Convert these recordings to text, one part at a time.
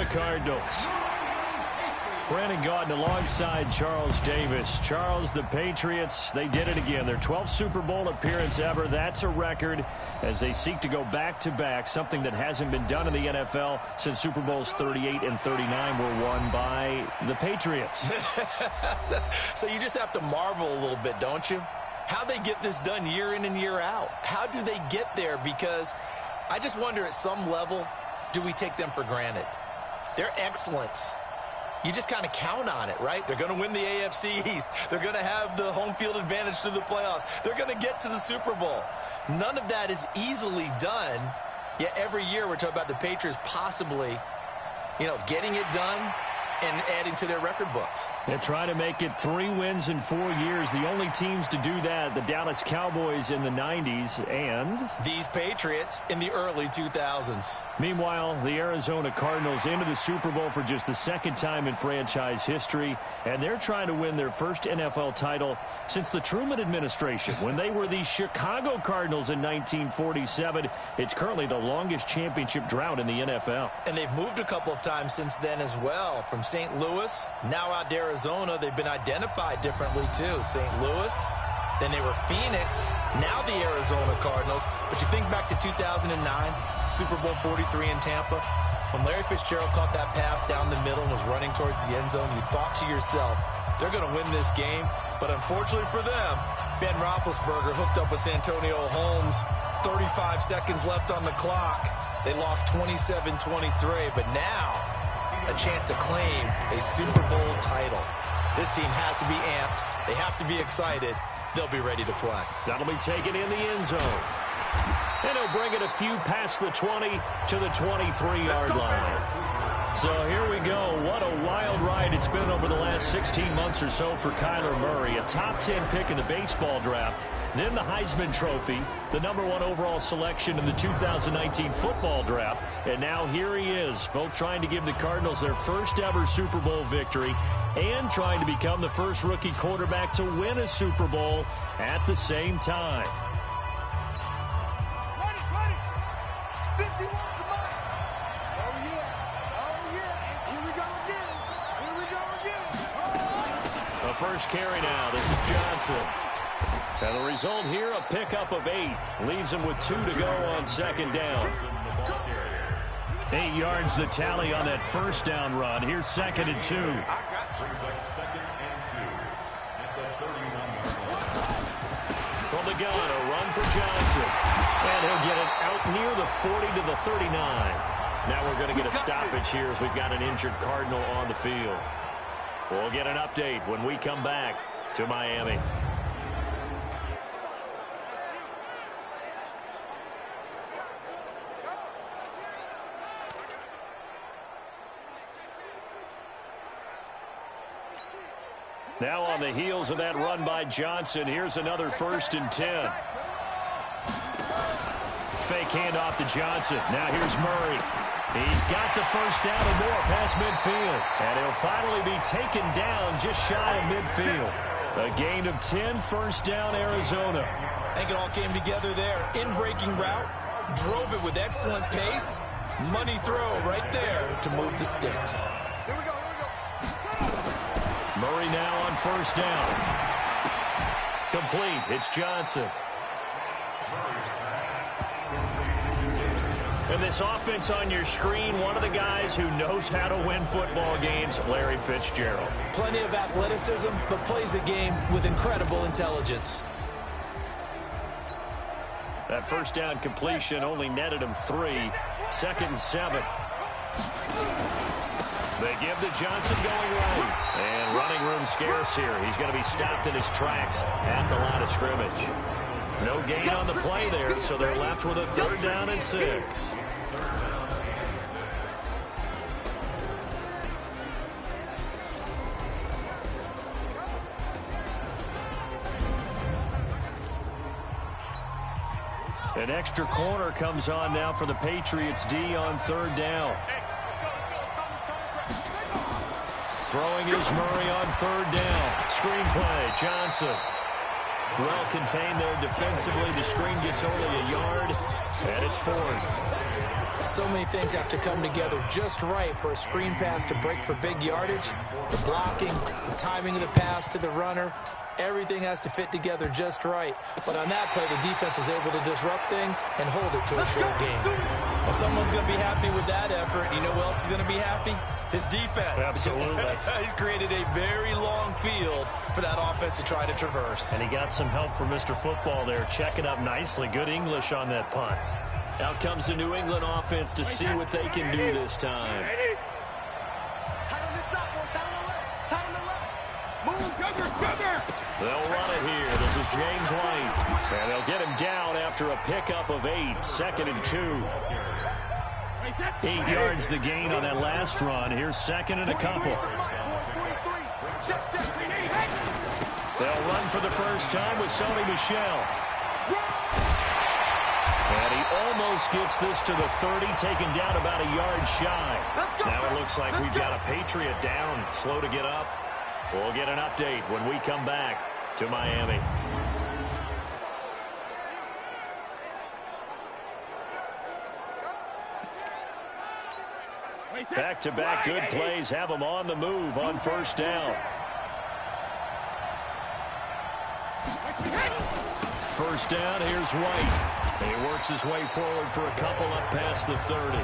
the Cardinals. Brandon Gaudin alongside Charles Davis. Charles, the Patriots, they did it again. Their 12th Super Bowl appearance ever. That's a record as they seek to go back-to-back, something that hasn't been done in the NFL since Super Bowls 38 and 39 were won by the Patriots. So you just have to marvel a little bit, don't you? How they get this done year in and year out. How do they get there? Because I just wonder at some level, do we take them for granted? Their excellence, you just kind of count on it, right? They're going to win the AFC East. They're going to have the home field advantage through the playoffs. They're going to get to the Super Bowl. None of that is easily done, yet every year we're talking about the Patriots possibly, getting it done and adding to their record books. They're trying to make it 3 wins in 4 years. The only teams to do that, the Dallas Cowboys in the 90s and these Patriots in the early 2000s. Meanwhile, the Arizona Cardinals into the Super Bowl for just the 2nd time in franchise history, and they're trying to win their first NFL title since the Truman administration when they were the Chicago Cardinals in 1947. It's currently the longest championship drought in the NFL. And they've moved a couple of times since then as well, from St. Louis, now out to Arizona. They've been identified differently too. St. Louis, then they were Phoenix, now the Arizona Cardinals. But you think back to 2009, Super Bowl 43 in Tampa, when Larry Fitzgerald caught that pass down the middle and was running towards the end zone, you thought to yourself, they're going to win this game. But unfortunately for them, Ben Roethlisberger hooked up with Santonio Holmes, 35 seconds left on the clock. They lost 27-23, but now a chance to claim a Super Bowl title. This team has to be amped. They have to be excited. They'll be ready to play. That'll be taken in the end zone. And he'll bring it a few past the 20 to the 23-yard line. So here we go. What a wild ride it's been over the last 16 months or so for Kyler Murray. A top 10 pick in the baseball draft. Then the Heisman Trophy, the #1 overall selection in the 2019 football draft. And now here he is, both trying to give the Cardinals their first ever Super Bowl victory and trying to become the first rookie quarterback to win a Super Bowl at the same time. Ready. 51, come on. Oh, yeah. And here we go again. The first carry now. This is Johnson. And the result here, a pickup of 8. Leaves him with 2 to go on 2nd down. 8 yards the tally on that first down run. Here's 2nd and 2. From the gun, a run for Johnson. And he'll get it out near the 40 to the 39. Now we're going to get a stoppage here as we've got an injured Cardinal on the field. We'll get an update when we come back to Miami. Now on the heels of that run by Johnson, here's another 1st and 10. Fake handoff to Johnson. Now here's Murray. He's got the first down and more past midfield. And he'll finally be taken down just shy of midfield. A gain of 10, first down Arizona. I think it all came together there. In-breaking route, drove it with excellent pace. Money throw right there to move the sticks. Here we go. Murray now on first down. Complete. It's Johnson. And this offense on your screen, one of the guys who knows how to win football games, Larry Fitzgerald. Plenty of athleticism, but plays the game with incredible intelligence. That first down completion only netted him 3. 2nd and 7. They give to Johnson going right. And running room scarce here. He's going to be stopped in his tracks at the line of scrimmage. No gain on the play there, so they're left with a 3rd down and 6. An extra corner comes on now for the Patriots D on 3rd down. Throwing is Murray on 3rd down. Screen play, Johnson. Well contained there defensively. The screen gets only a yard, and it's 4th. So many things have to come together just right for a screen pass to break for big yardage. The blocking, the timing of the pass to the runner, everything has to fit together just right. But on that play, the defense was able to disrupt things and hold it to a short game. Well, someone's going to be happy with that effort. You know who else is going to be happy? His defense. Absolutely. He's created a very long field for that offense to try to traverse. And he got some help from Mr. Football there, checking up nicely. Good English on that punt. Out comes the New England offense to see what they can do this time. They'll run it here. This is James White. And they'll get him down after a pickup of 8. 2nd and 2. 8 yards the gain on that last run. Here's 2nd and a couple. They'll run for the first time with Sony Michel. And he almost gets this to the 30, taken down about a yard shy. Now it looks like we've got a Patriot down, slow to get up. We'll get an update when we come back to Miami. Back-to-back good plays have them on the move on first down. First down, here's White. And he works his way forward for a couple up past the 30.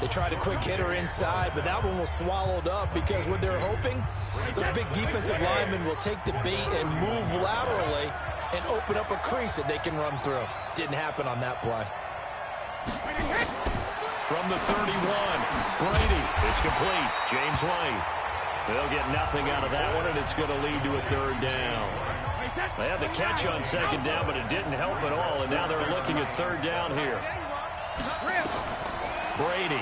They tried a quick hitter inside, but that one was swallowed up because what they're hoping, those big defensive linemen will take the bait and move laterally and open up a crease that they can run through. Didn't happen on that play. From the 31, Brady. It's complete. James White. They'll get nothing out of that one, and it's going to lead to a 3rd down. They had the catch on 2nd down, but it didn't help at all, and now they're looking at 3rd down here. Brady.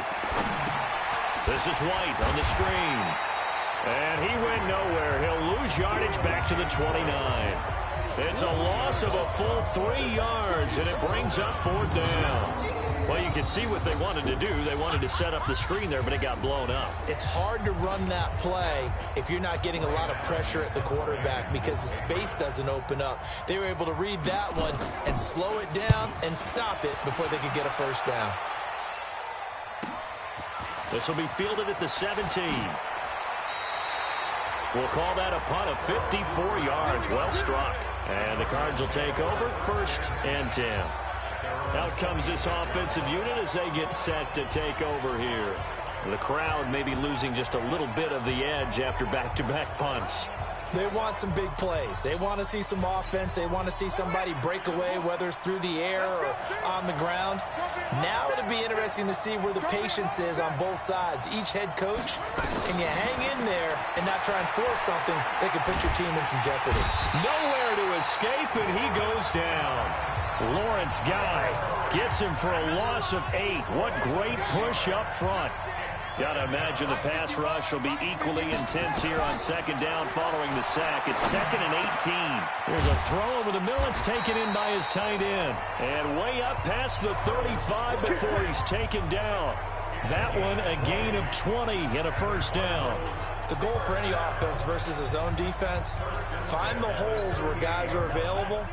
This is White on the screen. And he went nowhere. He'll lose yardage back to the 29. It's a loss of a full 3 yards, and it brings up 4th down. Well, you can see what they wanted to do. They wanted to set up the screen there, but it got blown up. It's hard to run that play if you're not getting a lot of pressure at the quarterback because the space doesn't open up. They were able to read that one and slow it down and stop it before they could get a first down. This will be fielded at the 17. We'll call that a punt of 54 yards. Well struck. And the Cards will take over 1st and 10. Out comes this offensive unit as they get set to take over here. The crowd may be losing just a little bit of the edge after back-to-back punts. They want some big plays. They want to see some offense. They want to see somebody break away, whether it's through the air or on the ground. Now it'll be interesting to see where the patience is on both sides. Each head coach, can you hang in there and not try and force something that could put your team in some jeopardy? Nowhere to escape, and he goes down. Lawrence Guy gets him for a loss of 8. What great push up front. Got to imagine the pass rush will be equally intense here on 2nd down following the sack. It's 2nd and 18. There's a throw over the middle. It's taken in by his tight end. And way up past the 35 before he's taken down. That one a gain of 20 and a first down. The goal for any offense versus a zone defense, find the holes where guys are available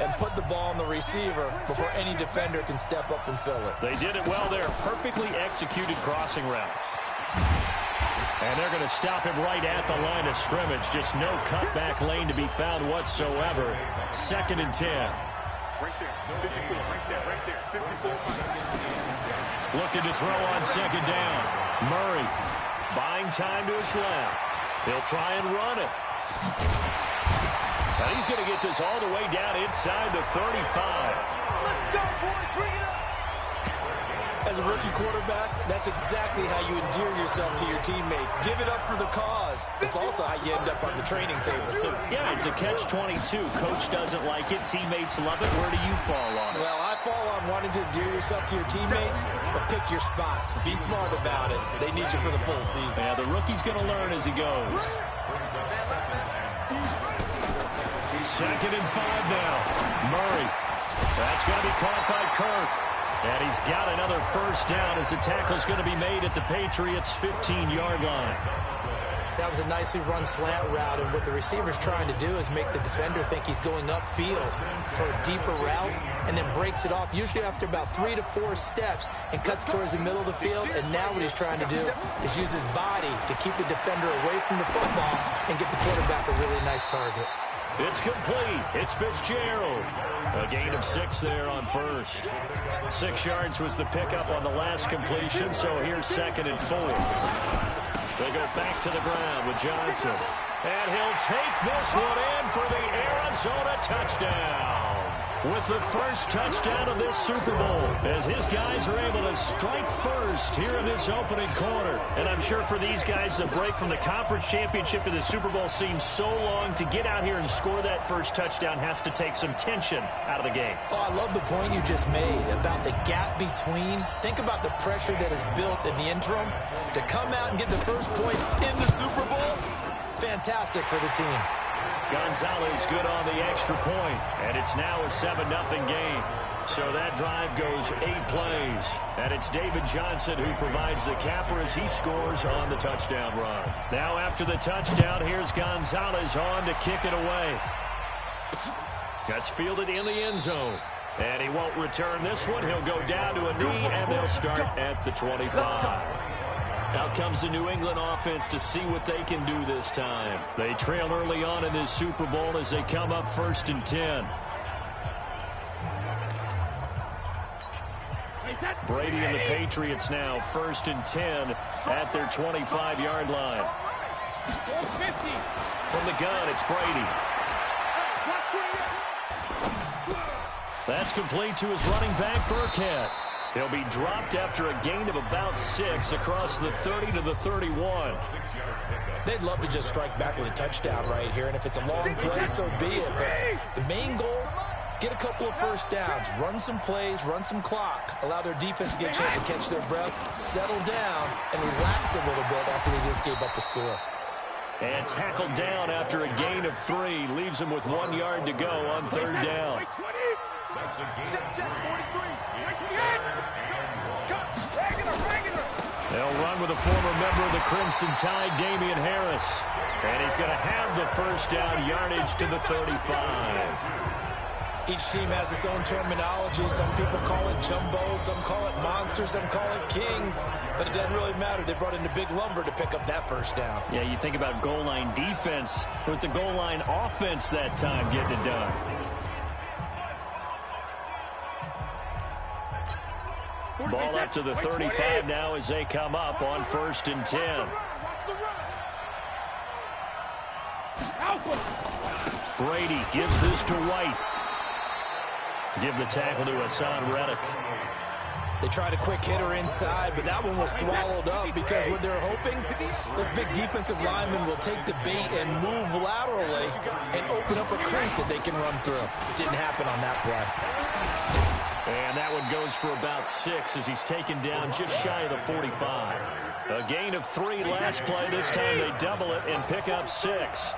and put the ball on the receiver before any defender can step up and fill it. They did it well there. Perfectly executed crossing route. And they're going to stop him right at the line of scrimmage. Just no cutback lane to be found whatsoever. 2nd and 10. Looking to throw on 2nd down. Murray buying time to his left. He'll try and run it. And he's going to get this all the way down inside the 35. Let's go, boys. Bring it up. As a rookie quarterback, that's exactly how you endear yourself to your teammates. Give it up for the cause. It's also how you end up on the training table, too. Yeah, it's a catch-22. Coach doesn't like it. Teammates love it. Where do you fall on it? Well, I fall on wanting to endear yourself to your teammates, but pick your spots. Be smart about it. They need you for the full season. Yeah, the rookie's going to learn as he goes. 2nd and 5 now. Murray. That's going to be caught by Kirk. And he's got another first down as the tackle's going to be made at the Patriots' 15-yard line. That was a nicely run slant route, and what the receiver's trying to do is make the defender think he's going upfield for a deeper route, and then breaks it off, usually after about 3 to 4 steps, and cuts towards the middle of the field. And now what he's trying to do is use his body to keep the defender away from the football and get the quarterback a really nice target. It's complete. It's Fitzgerald. A gain of 6 there on first. 6 yards was the pickup on the last completion, so here's 2nd and 4. They go back to the ground with Johnson. And he'll take this one in for the Arizona touchdown. With the first touchdown of this Super Bowl, as his guys are able to strike first here in this opening quarter. And I'm sure for these guys, the break from the conference championship to the Super Bowl seems so long. To get out here and score that first touchdown has to take some tension out of the game. Oh, I love the point you just made about the gap between. Think about the pressure that is built in the interim. To come out and get the first points in the Super Bowl, fantastic for the team. Gonzalez good on the extra point, and it's now a 7-0 game. So that drive goes 8 plays, and it's David Johnson who provides the capper as he scores on the touchdown run. Now after the touchdown, here's Gonzalez on to kick it away. That's fielded in the end zone, and he won't return this one. He'll go down to a knee, and they'll start at the 25. Out comes the New England offense to see what they can do this time. They trail early on in this Super Bowl as they come up 1st and 10. Brady and the Patriots now 1st and 10 at their 25-yard line. From the gun, it's Brady. That's complete to his running back, Burkhead. He'll be dropped after a gain of about 6 across the 30 to the 31. They'd love to just strike back with a touchdown right here, and if it's a long play, so be it. But the main goal, get a couple of first downs, run some plays, run some clock, allow their defense to get a chance to catch their breath, settle down, and relax a little bit after they just gave up a score. And tackled down after a gain of 3, leaves him with 1 yard to go on 3rd down. They'll run with a former member of the Crimson Tide, Damian Harris. And he's going to have the first down yardage to the 35. Each team has its own terminology. Some people call it jumbo, some call it monster, some call it king. But it doesn't really matter. They brought in the big lumber to pick up that first down. Yeah, you think about goal line defense with the goal line offense that time getting it done. Ball up to the 35 now as they come up on 1st and 10. Brady gives this to White. Give the tackle to Hassan Reddick. They tried a quick hitter inside, but that one was swallowed up because what they're hoping, those big defensive linemen will take the bait and move laterally and open up a crease that they can run through. It didn't happen on that play. And that one goes for about 6 as he's taken down just shy of the 45. A gain of 3 last play. This time they double it and pick up 6.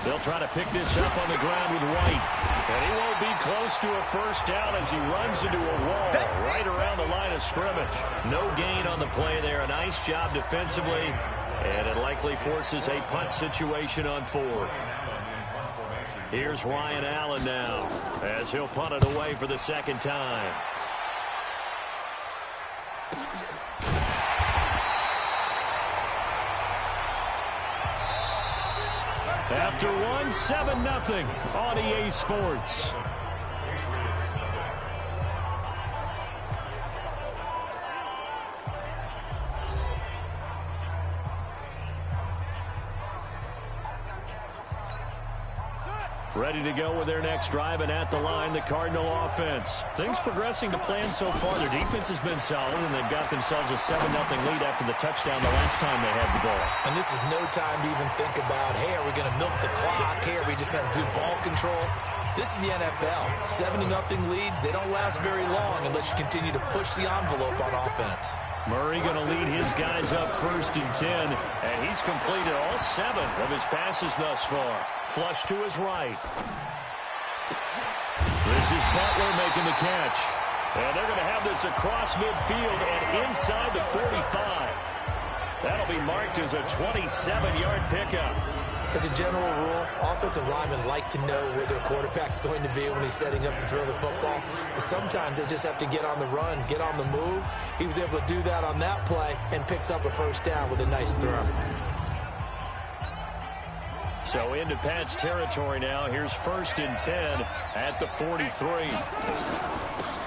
They'll try to pick this up on the ground with White. And he won't be close to a first down as he runs into a wall right around the line of scrimmage. No gain on the play there. A nice job defensively. And it likely forces a punt situation on 4th. Here's Ryan Allen now as he'll punt it away for the 2nd time. After one, 7-0 on EA Sports. Ready to go with their next drive, and at the line, the Cardinal offense. Things progressing to plan so far. Their defense has been solid, and they've got themselves a 7-0 lead after the touchdown the last time they had the ball. And this is no time to even think about, hey, are we going to milk the clock? Hey, are we just going to do ball control? This is the NFL. 70-0 leads, they don't last very long unless you continue to push the envelope on offense. Murray going to lead his guys up 1st and 10, and he's completed all 7 of his passes thus far. Flush to his right. This is Butler making the catch. And they're going to have this across midfield and inside the 45. That'll be marked as a 27-yard pickup. As a general rule, offensive linemen like to know where their quarterback's going to be when he's setting up to throw the football. But sometimes they just have to get on the run, get on the move. He was able to do that on that play and picks up a first down with a nice throw. So into Pat's territory now. Here's 1st and 10 at the 43.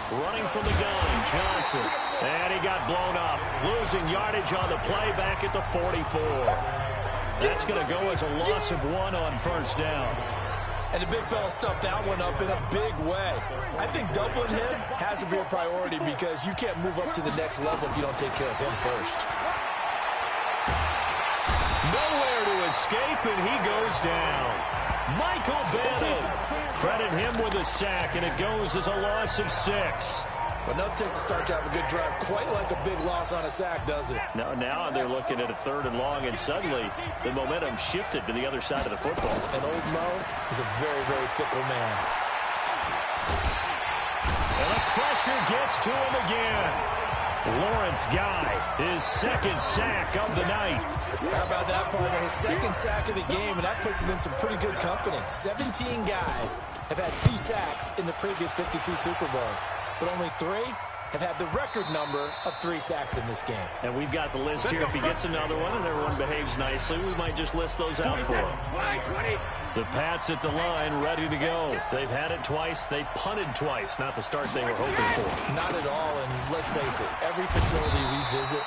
Running from the gun, Johnson. And he got blown up. Losing yardage on the play back at the 44. That's going to go as a loss of 1 on 1st down. And the big fella stuffed that one up in a big way. I think doubling him has to be a priority because you can't move up to the next level if you don't take care of him first. Nowhere to escape, and he goes down. Michael Bannon. Credit him with a sack, and it goes as a loss of 6. But enough takes to start to have a good drive. Quite like a big loss on a sack, does it? Now they're looking at a 3rd and long, and suddenly the momentum shifted to the other side of the football. And old Mo is a very, very fickle man. And the pressure gets to him again. Lawrence Guy, his 2nd sack of the night. How about that, partner? His 2nd sack of the game, and that puts him in some pretty good company. 17 guys have had 2 sacks in the previous 52 Super Bowls, but only 3 have had the record number of 3 sacks in this game. And we've got the list here. If he gets another one and everyone behaves nicely, we might just list those out for him. The Pats at the line, ready to go. They've had it twice. They've punted twice. Not the start they were hoping for. Not at all, and let's face it, every facility we visit,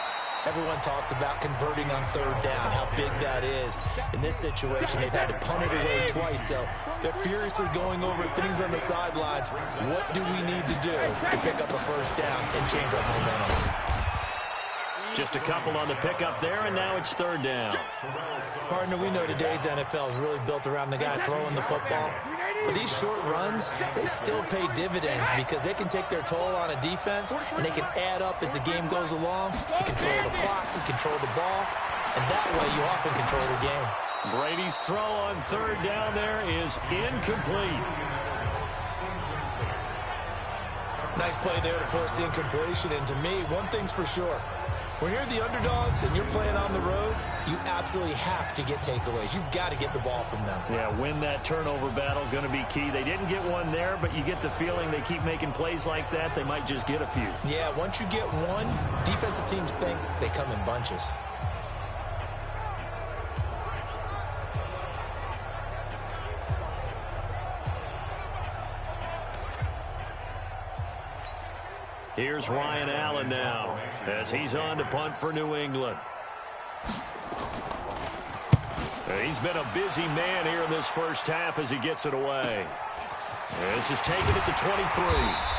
everyone talks about converting on 3rd down, how big that is. In this situation, they've had to punt it away twice, so they're furiously going over things on the sidelines. What do we need to do to pick up a 1st down and change our momentum? Just a couple on the pickup there, and now it's 3rd down. Partner, we know today's NFL is really built around the guy throwing the football. But these short runs, they still pay dividends because they can take their toll on a defense, and they can add up as the game goes along. You control the clock, you control the ball, and that way you often control the game. Brady's throw on 3rd down there is incomplete. Nice play there to force the incompletion, and to me, one thing's for sure. When you're the underdogs and you're playing on the road, you absolutely have to get takeaways. You've got to get the ball from them. Yeah, win that turnover battle, going to be key. They didn't get one there, but you get the feeling they keep making plays like that, they might just get a few. Yeah, once you get one, defensive teams think they come in bunches. Here's Ryan Allen now as he's on to punt for New England. He's been a busy man here in this 1st half as he gets it away. This is taken at the 23.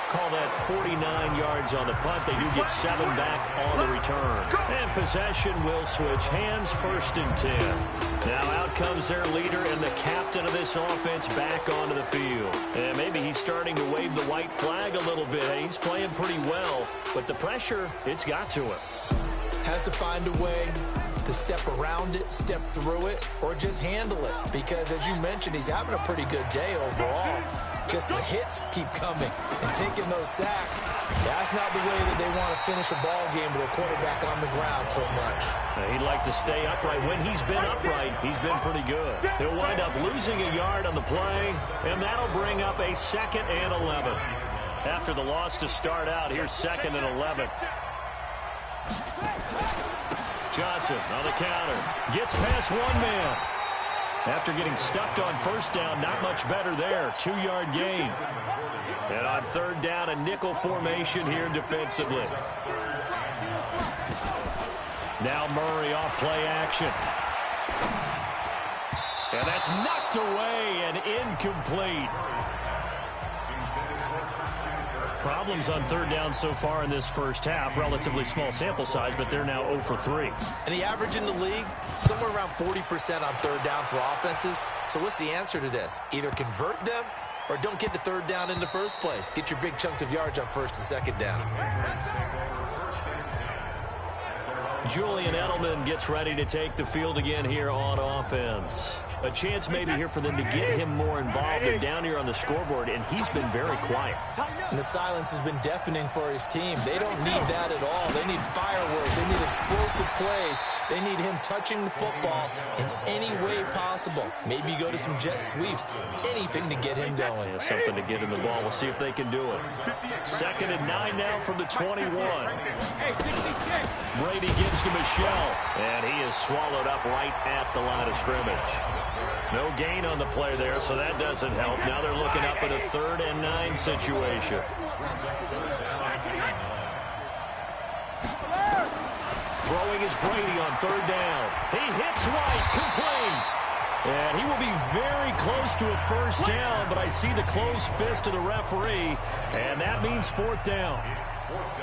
Call that 49 yards on the punt. They do get 7 back on the return. And possession will switch hands, 1st and 10. Now out comes their leader and the captain of this offense back onto the field. And maybe he's starting to wave the white flag a little bit. He's playing pretty well, but the pressure, it's got to him. Has to find a way to step around it, step through it, or just handle it. Because as you mentioned, he's having a pretty good day overall. Just the hits keep coming and taking those sacks. That's not the way that they want to finish a ball game with a quarterback on the ground so much. He'd like to stay upright. When he's been upright, he's been pretty good. He'll wind up losing a yard on the play, and that'll bring up a 2nd and 11. After the loss to start out, here's 2nd and 11. Johnson on the counter. Gets past one man. After getting stuffed on 1st down, not much better there. 2-yard gain. And on 3rd down, a nickel formation here defensively. Now Murray off play action. And that's knocked away and incomplete. Problems on 3rd down so far in this 1st half. Relatively small sample size, but they're now 0 for 3. And the average in the league, somewhere around 40% on 3rd down for offenses. So what's the answer to this? Either convert them or don't get the 3rd down in the first place. Get your big chunks of yards on 1st and 2nd down. Julian Edelman gets ready to take the field again here on offense. A chance maybe here for them to get him more involved and down here on the scoreboard, and he's been very quiet. And the silence has been deafening for his team. They don't need that at all. They need fireworks. They need explosive plays. They need him touching the football in any way possible. Maybe go to some jet sweeps. Anything to get him going. Yeah, something to get him the ball. We'll see if they can do it. 2nd and 9 now from the 21. Brady gives to Michelle, and he is swallowed up right at the line of scrimmage. No gain on the play there, so that doesn't help. Now they're looking up at a 3rd and 9 situation. Throwing is Brady on 3rd down. He hits White, complete. And he will be very close to a 1st down, but I see the closed fist of the referee, and that means 4th down.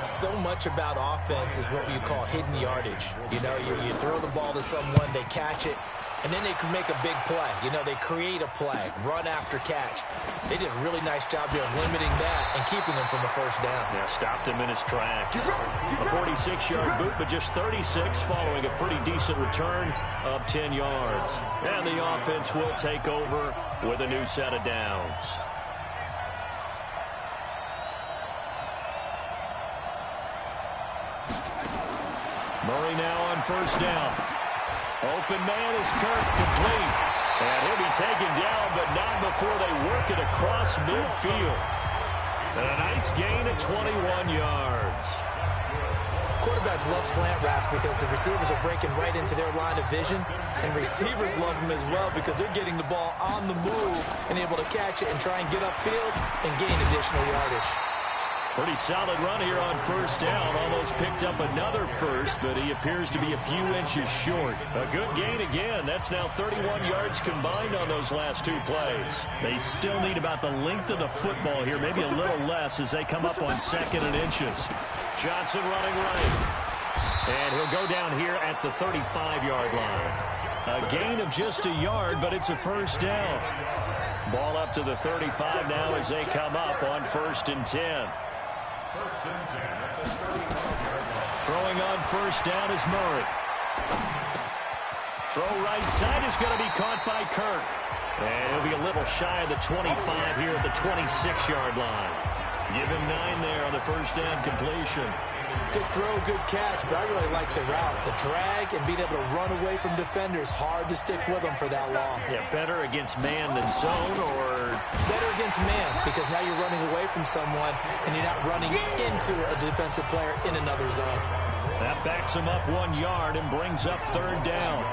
So much about offense is what you call hidden yardage. You know, you throw the ball to someone, they catch it, and then they can make a big play. You know, they create a play, run after catch. They did a really nice job here of limiting that and keeping him from a 1st down. Yeah, stopped him in his tracks. A 46-yard boot, but just 36 following a pretty decent return of 10 yards. And the offense will take over with a new set of downs. Murray now on 1st down. Open man is Kirk, complete. And he'll be taken down, but not before they work it across midfield. And a nice gain of 21 yards. Quarterbacks love slant routes because the receivers are breaking right into their line of vision, and receivers love them as well because they're getting the ball on the move and able to catch it and try and get upfield and gain additional yardage. Pretty solid run here on 1st down. Almost picked up another 1st, but he appears to be a few inches short. A good gain again. That's now 31 yards combined on those last 2 plays. They still need about the length of the football here, maybe a little less as they come up on 2nd and inches. Johnson running right. And he'll go down here at the 35-yard line. A gain of just a yard, but it's a 1st down. Ball up to the 35 now as they come up on 1st and 10. Throwing on 1st down is Murray. Throw right side is going to be caught by Kirk. And he'll be a little shy of the 25 here at the 26-yard line. Give him 9 there on the 1st down completion. Good throw, good catch, but I really like the route. The drag and being able to run away from defenders, hard to stick with them for that long. Yeah, better against man than zone, or better against man because now you're running away from someone and you're not running into a defensive player in another zone. That backs him up 1 yard and brings up 3rd down.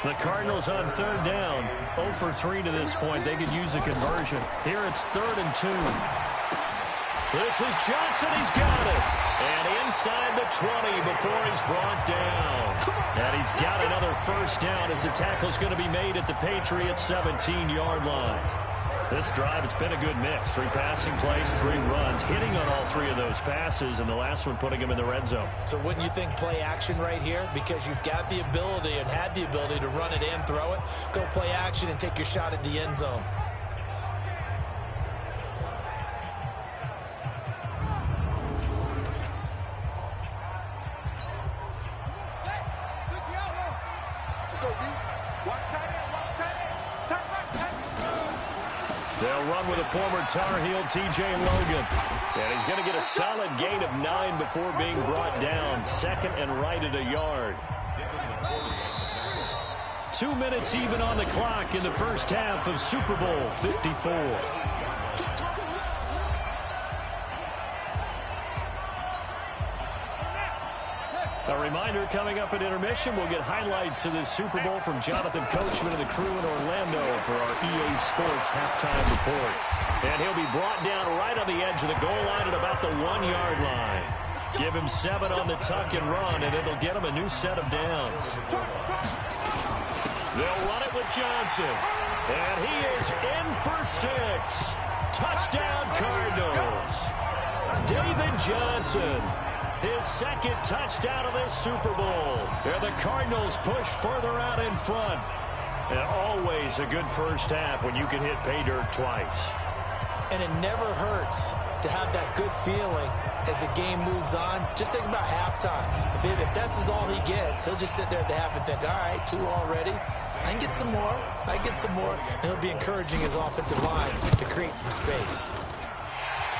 The Cardinals on 3rd down, 0 for 3 to this point. They could use a conversion. Here it's 3rd and 2. This is Johnson. He's got it. And inside the 20 before he's brought down. And he's got another 1st down as the tackle's going to be made at the Patriots' 17-yard line. This drive, it's been a good mix. 3 passing plays, 3 runs, hitting on all 3 of those passes, and the last one putting him in the red zone. So wouldn't you think play action right here? Because you've got the ability and had the ability to run it and throw it. Go play action and take your shot at the end zone. They'll run with a former Tar Heel, T.J. Logan. And he's going to get a solid gain of 9 before being brought down. 2nd and right at a yard. 2 minutes even on the clock in the 1st half of Super Bowl 54. A reminder, coming up at intermission, we'll get highlights of this Super Bowl from Jonathan Coachman and the crew in Orlando for our EA Sports halftime report. And he'll be brought down right on the edge of the goal line at about the 1-yard line. Give him 7 on the tuck and run, and it'll get him a new set of downs. They'll run it with Johnson. And he is in for 6. Touchdown, Cardinals. David Johnson. His 2nd touchdown of this Super Bowl. And the Cardinals push further out in front. And always a good 1st half when you can hit pay dirt twice. And it never hurts to have that good feeling as the game moves on. Just think about halftime. If that's all he gets, he'll just sit there at the half and think, all right, 2 already. I can get some more. And he'll be encouraging his offensive line to create some space.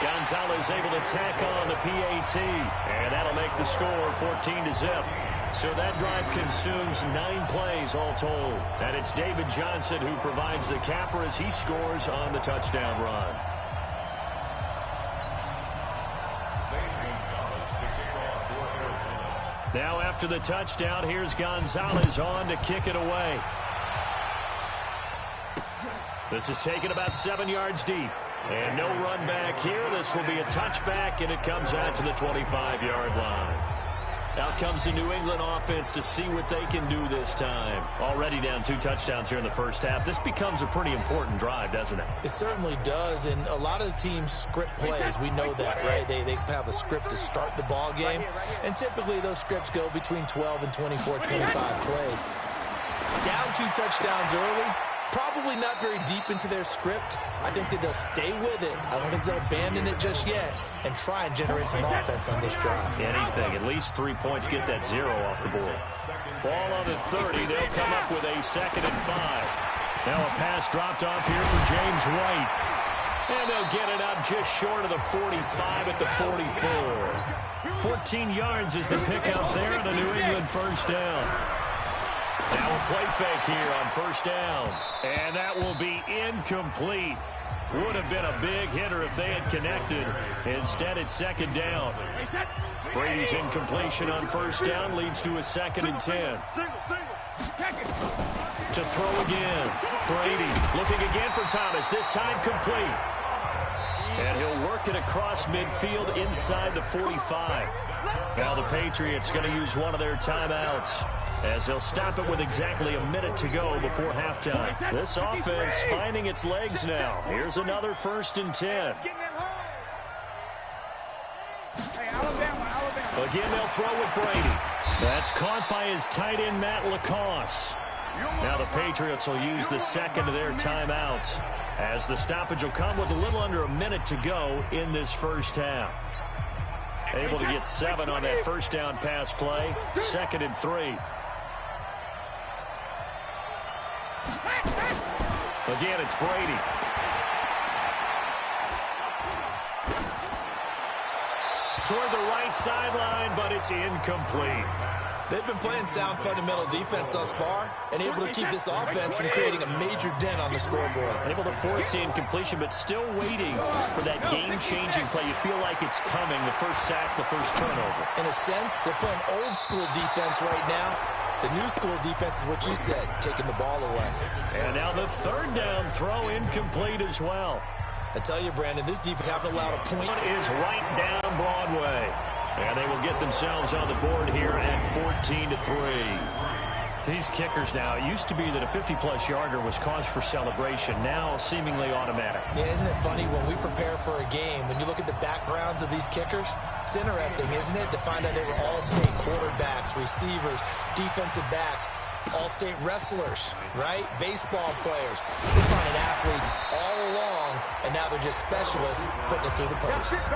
Gonzalez able to tack on the PAT, and that'll make the score 14-0. So that drive consumes 9 plays all told. And it's David Johnson who provides the capper as he scores on the touchdown run. Now after the touchdown, here's Gonzalez on to kick it away. This is taken about 7 yards deep. And no run back here. This will be a touchback, and it comes out to the 25-yard line. Out comes the New England offense to see what they can do this time. Already down 2 touchdowns here in the first half. This becomes a pretty important drive, doesn't it? It certainly does, and a lot of the teams script plays. We know that, right? They have a script to start the ball game, and typically those scripts go between 12 and 24, 25 plays. Down 2 touchdowns early. Probably not very deep into their script. I think that they'll stay with it. I don't think they'll abandon it just yet and try and generate some offense on this drive. Anything. At least 3 points. Get that 0 off the board. Ball on the 30. They'll come up with a 2nd and 5. Now a pass dropped off here for James White. And they'll get it up just short of the 45 at the 44. 14 yards is the pickup there and a New England first down. Now a play fake here on first down. And that will be incomplete. Would have been a big hitter if they had connected. Instead, it's 2nd down. Brady's incompletion on first down leads to a 2nd and 10. To throw again. Brady looking again for Thomas. This time complete. And he'll work it across midfield inside the 45. Now the Patriots going to use one of their timeouts, as they'll stop it with exactly a minute to go before halftime. This offense finding its legs now. Here's another 1st and 10. Again, they'll throw with Brady. That's caught by his tight end, Matt LaCosse. Now the Patriots will use the 2nd of their timeouts, as the stoppage will come with a little under a minute to go in this first half. Able to get 7 on that first down pass play. 2nd and 3. Again, it's Brady. Toward the right sideline, but it's incomplete. They've been playing sound fundamental defense thus far and able to keep this offense from creating a major dent on the scoreboard. Able to force the incompletion, but still waiting for that game-changing play. You feel like it's coming, the first sack, the first turnover. In a sense, they're playing old-school defense right now. The new school defense is what you said, taking the ball away. And now the 3rd down throw incomplete as well. I tell you, Brandon, this defense haven't allowed a point. Is right down Broadway. And they will get themselves on the board here at 14-3. These kickers now, it used to be that a 50-plus yarder was cause for celebration. Now seemingly automatic. Yeah, isn't it funny when we prepare for a game, when you look at the backgrounds of these kickers, it's interesting, isn't it, to find out they were all-state quarterbacks, receivers, defensive backs, all-state wrestlers, right? Baseball players. We're finding athletes all along, and now they're just specialists putting it through the posts.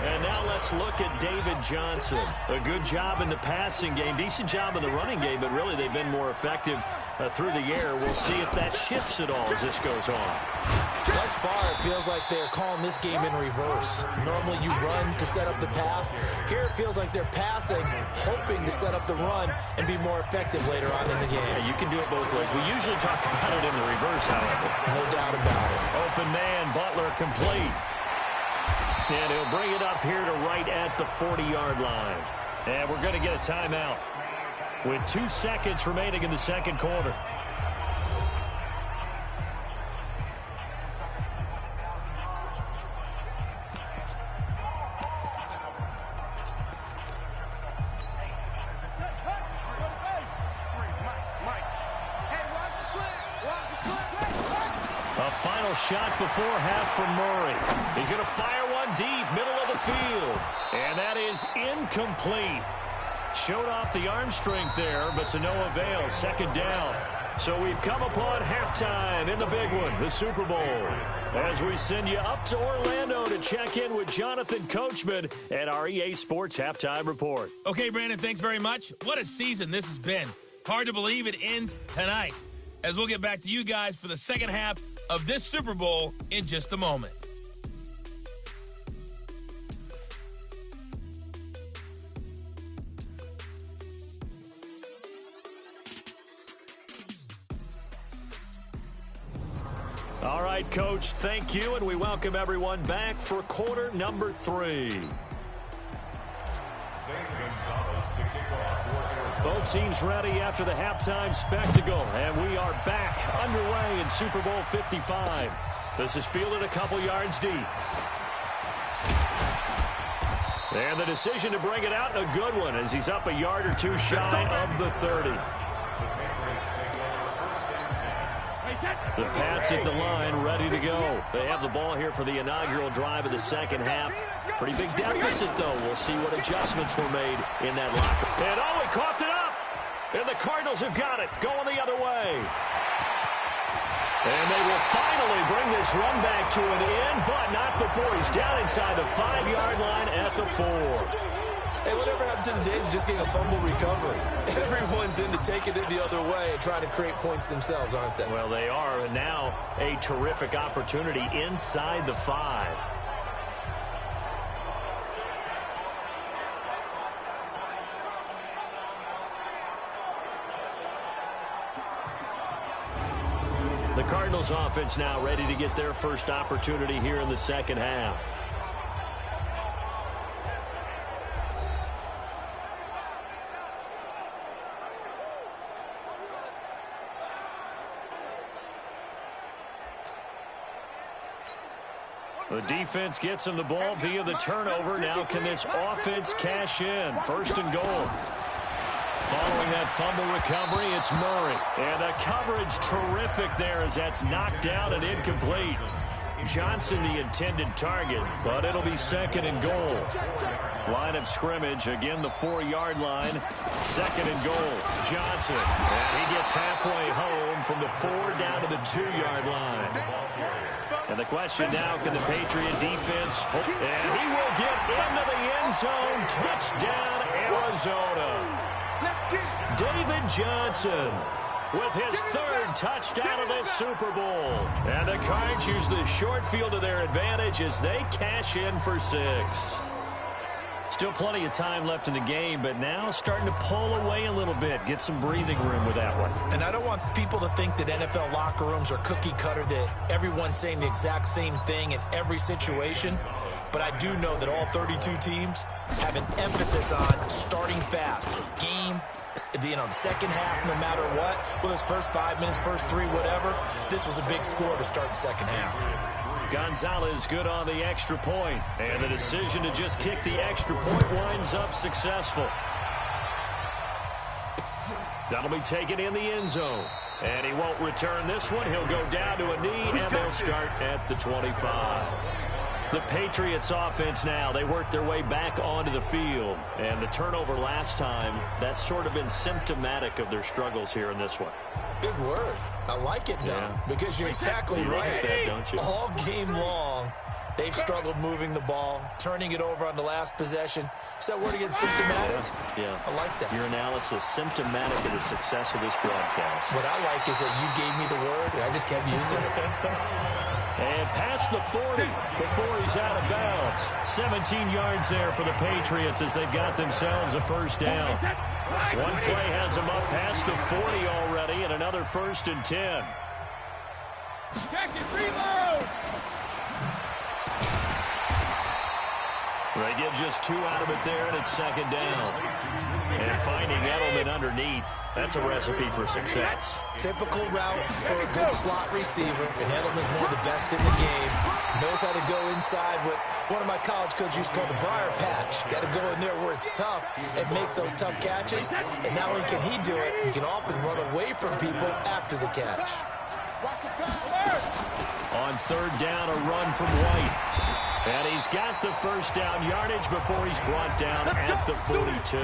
And now let's look at David Johnson. A good job in the passing game, decent job in the running game, but really they've been more effective through the air. We'll see if that shifts at all as this goes on. Thus far, it feels like they're calling this game in reverse. Normally you run to set up the pass. Here it feels like they're passing, hoping to set up the run and be more effective later on in the game. Yeah, you can do it both ways. We usually talk about it in the reverse, however. No doubt about it. Open man, Butler complete. And he'll bring it up here to right at the 40-yard line. And we're going to get a timeout with 2 seconds remaining in the second quarter. A final shot before half from Murray. He's going to fire one deep, middle of the field. And that is incomplete. Showed off the arm strength there, but to no avail. 2nd down. So we've come upon halftime in the big one, the Super Bowl, as we send you up to Orlando to check in with Jonathan Coachman at our EA Sports Halftime Report. Okay, Brandon, thanks very much. What a season this has been. Hard to believe it ends tonight, as we'll get back to you guys for the second half of this Super Bowl in just a moment. All right, Coach, thank you, and we welcome everyone back for quarter number 3. Both teams ready after the halftime spectacle, and we are back underway in Super Bowl 55. This is fielded a couple yards deep. And the decision to bring it out, a good one, as he's up a yard or two shy of the 30. The Pats at the line, ready to go. They have the ball here for the inaugural drive of the second half. Pretty big deficit, though. We'll see what adjustments were made in that locker. And oh, he coughed it up. And the Cardinals have got it, going the other way. And they will finally bring this run back to an end, but not before he's down inside the 5-yard line at the 4. Hey, whatever happened to the days of just getting a fumble recovery? Everyone's into taking it the other way and trying to create points themselves, aren't they? Well, they are, and now a terrific opportunity inside the 5. The Cardinals offense now ready to get their first opportunity here in the second half. The defense gets him the ball via the turnover. Now can this offense cash in? First and goal. Following that fumble recovery, it's Murray. And the coverage terrific there as that's knocked down and incomplete. Johnson the intended target, but it'll be second and goal. Line of scrimmage, again the 4-yard line. Second and goal, Johnson. And he gets halfway home from the 4 down to the 2-yard line. And the question now, can the Patriot defense, and he will get into the end zone. Touchdown, Arizona. David Johnson with his 3rd touchdown of this Super Bowl. And the Cards use the short field to their advantage as they cash in for 6. Still plenty of time left in the game, but now starting to pull away a little bit. Get some breathing room with that one. And I don't want people to think that NFL locker rooms are cookie cutter, that everyone's saying the exact same thing in every situation. But I do know that all 32 teams have an emphasis on starting fast. Game, the second half, no matter what. Well, his first 5 minutes, first 3, whatever. This was a big score to start the second half. Gonzalez good on the extra point. And the decision to just kick the extra point winds up successful. That'll be taken in the end zone. And he won't return this one. He'll go down to a knee, and they'll start at the 25. The Patriots offense now, they work their way back onto the field. And the turnover last time, that's sort of been symptomatic of their struggles here in this one. Big word. I like it, though, because you're exactly right. That, don't you? All game long, they've struggled moving the ball, turning it over on the last possession. Is that word again, symptomatic? Yeah. I like that. Your analysis, symptomatic of the success of this broadcast. What I like is that you gave me the word, and I just kept using it. And past the 40 before he's out of bounds. 17 yards there for the Patriots as they've got themselves a first down. One play has them up past the 40 already, and another 1st and 10. Check it, reload! They get just 2 out of it there, and it's second down. And finding Edelman underneath, that's a recipe for success. Typical route for a good slot receiver, and Edelman's one of the best in the game. Knows how to go inside what one of my college coaches used to call the briar patch. Got to go in there where it's tough and make those tough catches. And not only can he do it, he can often run away from people after the catch. On 3rd down, a run from White. And he's got the first down yardage before he's brought down at the 42.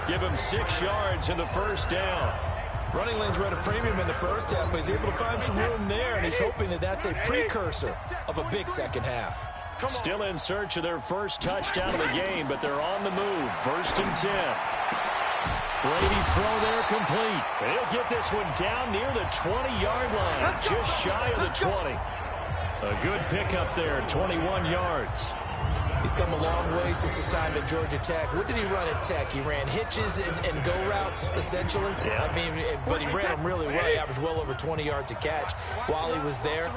Give him 6 yards in the first down. Running lanes were at a premium in the first half, but he's able to find some room there, and he's hoping that that's a precursor of a big second half. Still in search of their first touchdown of the game, but they're on the move. 1st and 10. Brady's throw there complete. And he'll get this one down near the 20-yard line, just shy of the 20. A good pickup there, 21 yards. He's come a long way since his time at Georgia Tech. What did he run at Tech? He ran hitches and go routes, essentially. Yeah. I mean, but he ran them really well. He averaged well over 20 yards a catch while he was there.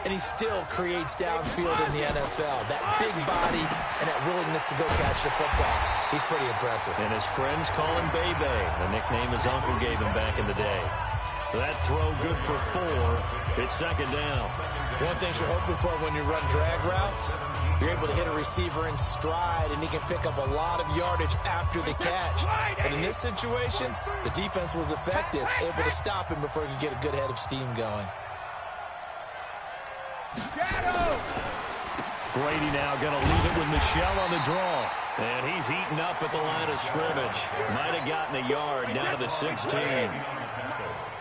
And he still creates downfield in the NFL. That big body and that willingness to go catch the football. He's pretty impressive. And his friends call him Bebe, the nickname his uncle gave him back in the day. That throw good for 4. It's 2nd down. One thing you're hoping for when you run drag routes, you're able to hit a receiver in stride, and he can pick up a lot of yardage after the catch. But in this situation, the defense was effective, able to stop him before he could get a good head of steam going. Shadow! Brady now going to leave it with Michelle on the draw. And he's heating up at the line of scrimmage. Might have gotten a yard down to the 16.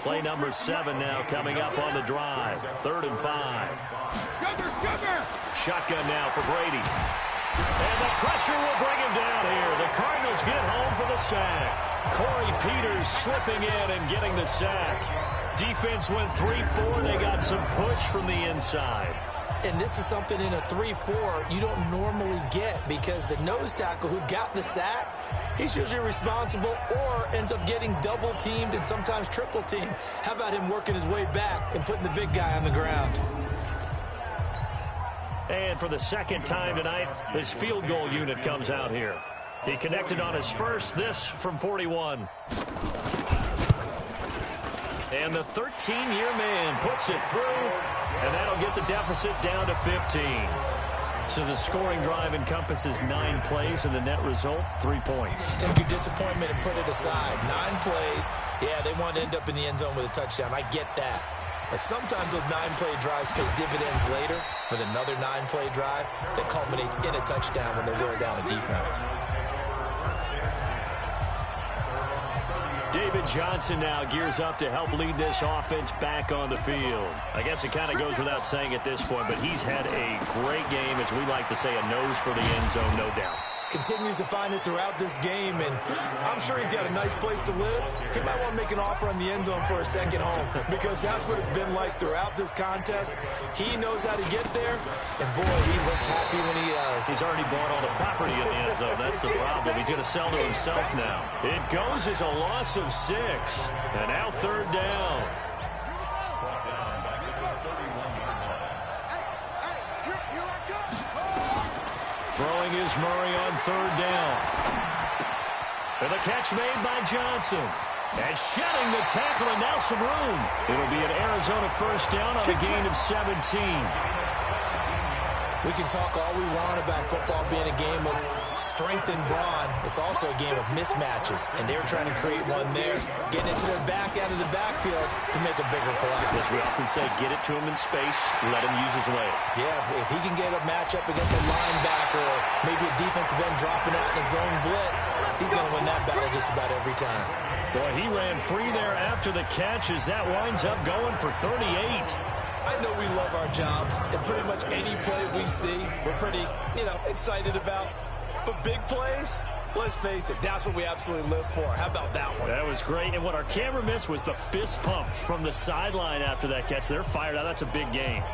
Play number 7 now coming up on the drive. 3rd and 5. Cover! Shotgun now for Brady. And the pressure will bring him down here. The Cardinals get home for the sack. Corey Peters slipping in and getting the sack. Defense went 3-4. They got some push from the inside. And this is something in a 3-4 you don't normally get, because the nose tackle who got the sack, he's usually responsible or ends up getting double teamed and sometimes triple teamed. How about him working his way back and putting the big guy on the ground? And for the second time tonight, his field goal unit comes out here. He connected on his first, this from 41. And the 13-year man puts it through, and that'll get the deficit down to 15. So the scoring drive encompasses 9 plays, and the net result, 3 points. Take your disappointment and put it aside. 9 plays. Yeah, they want to end up in the end zone with a touchdown. I get that. But sometimes those 9-play drives pay dividends later with another 9-play drive that culminates in a touchdown when they wear down a defense. David Johnson now gears up to help lead this offense back on the field. I guess it kind of goes without saying at this point, but he's had a great game, as we like to say, a nose for the end zone, no doubt. Continues to find it throughout this game, and I'm sure he's got a nice place to live. He might want to make an offer on the end zone for a second home, because that's what it's been like throughout this contest. He knows how to get there, and boy, he looks happy when he does. He's already bought all the property in the end zone. That's the problem. He's going to sell to himself now. It goes as a loss of 6, and now 3rd down. Throwing is Murray on 3rd down. And the catch made by Johnson. And shedding the tackle, and now some room. It'll be an Arizona 1st down on a gain of 17. We can talk all we want about football being a game of strength and brawn. It's also a game of mismatches, and they're trying to create one there, getting it to their back out of the backfield to make a bigger play. As we often say, get it to him in space, let him use his leg. Yeah, if he can get a matchup against a linebacker or maybe a defensive end dropping out in a zone blitz, he's going to win that battle just about every time. Boy, he ran free there after the catch as that winds up going for 38. I know we love our jobs, and pretty much any play we see, we're pretty, excited about. But big plays, let's face it, that's what we absolutely live for. How about that one? That was great, and what our camera missed was the fist pump from the sideline after that catch. They're fired out. That's a big gain.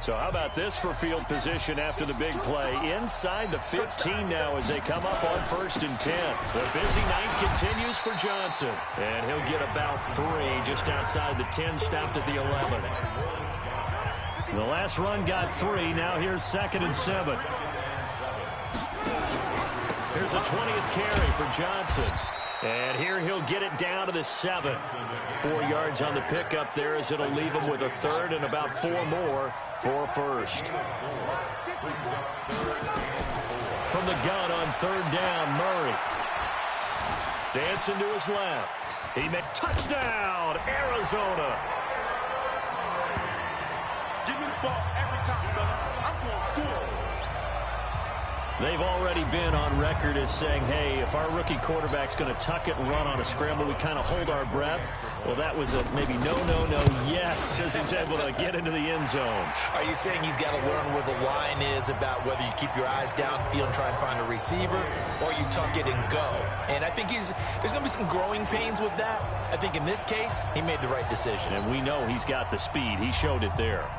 So how about this for field position after the big play? Inside the 15 now as they come up on 1st and 10. The busy night continues for Johnson. And he'll get about 3 just outside the 10, stopped at the 11. The last run got 3. Now here's 2nd and 7. Here's a 20th carry for Johnson. And here he'll get it down to the 7. 4 yards on the pickup there as it'll leave him with a 3rd and about 4 more for 1st. From the gun on 3rd down, Murray. Dancing to his left. He made touchdown, Arizona. Give me the ball every time, brother. I'm going to score. They've already been on record as saying, hey, if our rookie quarterback's going to tuck it and run on a scramble, we kind of hold our breath. Well, that was a maybe no, yes, as he's able to get into the end zone. Are you saying he's got to learn where the line is about whether you keep your eyes downfield and try and find a receiver, or you tuck it and go? And I think there's going to be some growing pains with that. I think in this case, he made the right decision. And we know he's got the speed. He showed it there.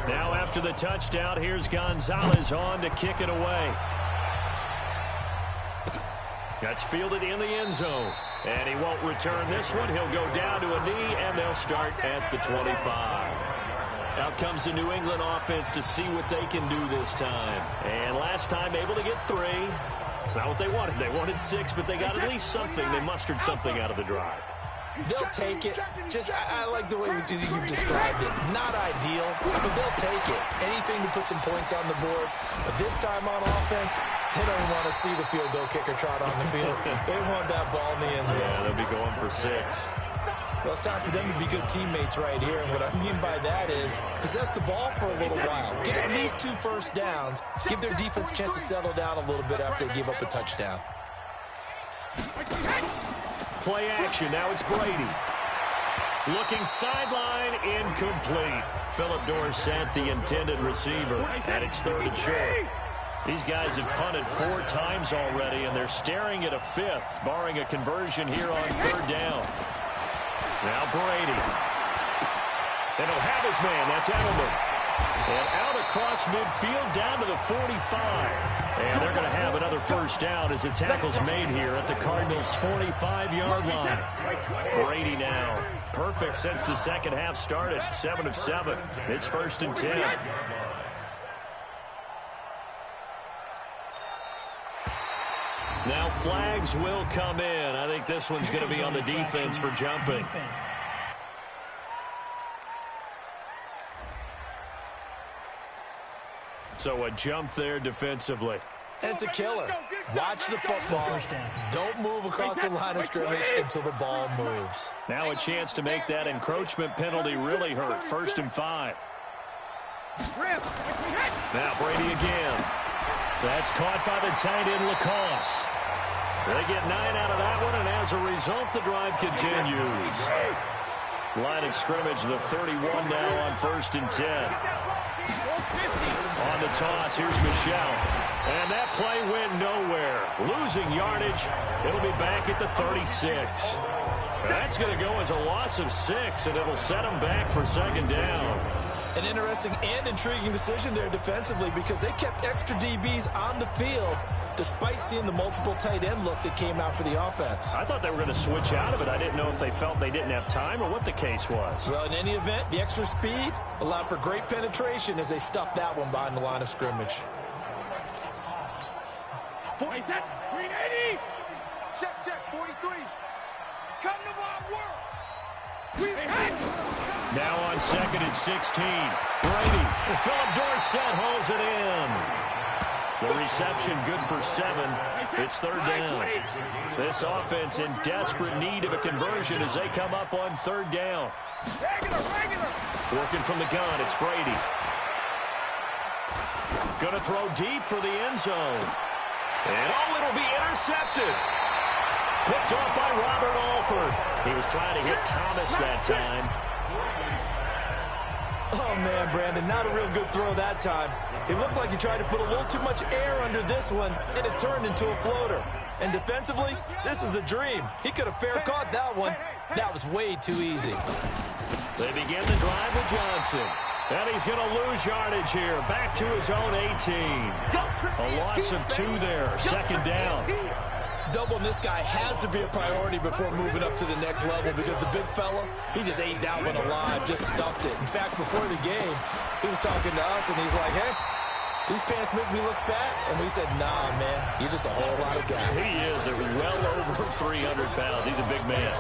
Now after the touchdown, here's Gonzalez on to kick it away. That's fielded in the end zone. And he won't return this one. He'll go down to a knee, and they'll start at the 25. Out comes the New England offense to see what they can do this time. And last time able to get 3. It's not what they wanted. They wanted 6, but they got at least something. They mustered something out of the drive. They'll take it. I like the way you've described it. Not ideal, but they'll take it. Anything to put some points on the board. But this time on offense, they don't want to see the field goal kicker trot on the field. They want that ball in the end zone. Yeah, they'll be going for 6. Well, it's time for them to be good teammates right here. And what I mean by that is possess the ball for a little while. Get at least 2 first downs. Give their defense a chance to settle down a little bit after they give up a touchdown. Play action. Now it's Brady. Looking sideline, incomplete. Philip Dorsett, the intended receiver, and it's 3rd and short. These guys have punted 4 times already, and they're staring at a 5th, barring a conversion here on 3rd down. Now Brady. And he'll have his man. That's Edelman. And out across midfield down to the 45. And they're going to have another first down as the tackle's made here at the Cardinals' 45-yard line. Brady now. Perfect since the second half started. 7 of 7. It's 1st and 10. Now flags will come in. I think this one's going to be on the defense for jumping. So a jump there defensively. And it's a killer. Watch the football. Don't move across the line of scrimmage until the ball moves. Now a chance to make that encroachment penalty really hurt. 1st and 5. Now Brady again. That's caught by the tight end Lacoste. They get 9 out of that one, and as a result, the drive continues. Line of scrimmage, the 31 now on 1st and 10. On the toss, here's Michel. And that play went nowhere. Losing yardage. It'll be back at the 36. That's going to go as a loss of 6, and it'll set them back for 2nd down. An interesting and intriguing decision there defensively because they kept extra DBs on the field despite seeing the multiple tight end look that came out for the offense. I thought they were going to switch out of it. I didn't know if they felt they didn't have time or what the case was. Well, in any event, the extra speed allowed for great penetration as they stuffed that one behind the line of scrimmage. 40 set, 380. Check, 43. Come to my world. Now on 2nd and 16. Brady. Philip Dorsett holds it in. The reception good for 7. It's 3rd down. This offense in desperate need of a conversion as they come up on 3rd down. Working from the gun, it's Brady. Going to throw deep for the end zone. And it'll be intercepted. Picked off by Robert Alford. He was trying to hit Thomas that time. Oh, man, Brandon, not a real good throw that time. It looked like he tried to put a little too much air under this one, and it turned into a floater. And defensively, this is a dream. He could have fair caught that one. That was way too easy. They begin the drive with Johnson. And he's going to lose yardage here. Back to his own 18. A loss of 2 there. 2nd down. Doubling this guy has to be a priority before moving up to the next level because the big fella, he just ate that one alive, just stuffed it. In fact, before the game, he was talking to us, and he's like, hey, these pants make me look fat. And we said, nah, man, you're just a whole lot of guy. He is at well over 300 pounds. He's a big man.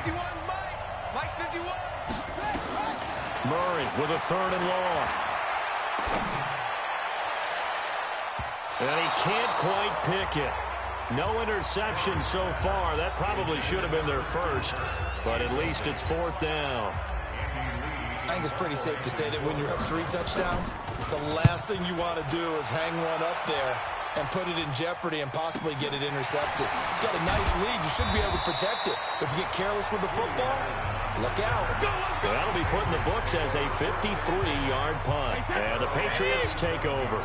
51, Mike 51. Murray with a 3rd and long. And he can't quite pick it. No interception so far. That probably should have been their first, but at least it's 4th down. I think it's pretty safe to say that when you're up 3 touchdowns, the last thing you want to do is hang one up there and put it in jeopardy and possibly get it intercepted. You got a nice lead. You should be able to protect it. If you get careless with the football, look out. Well, that'll be put in the books as a 53-yard punt. And the Patriots take over.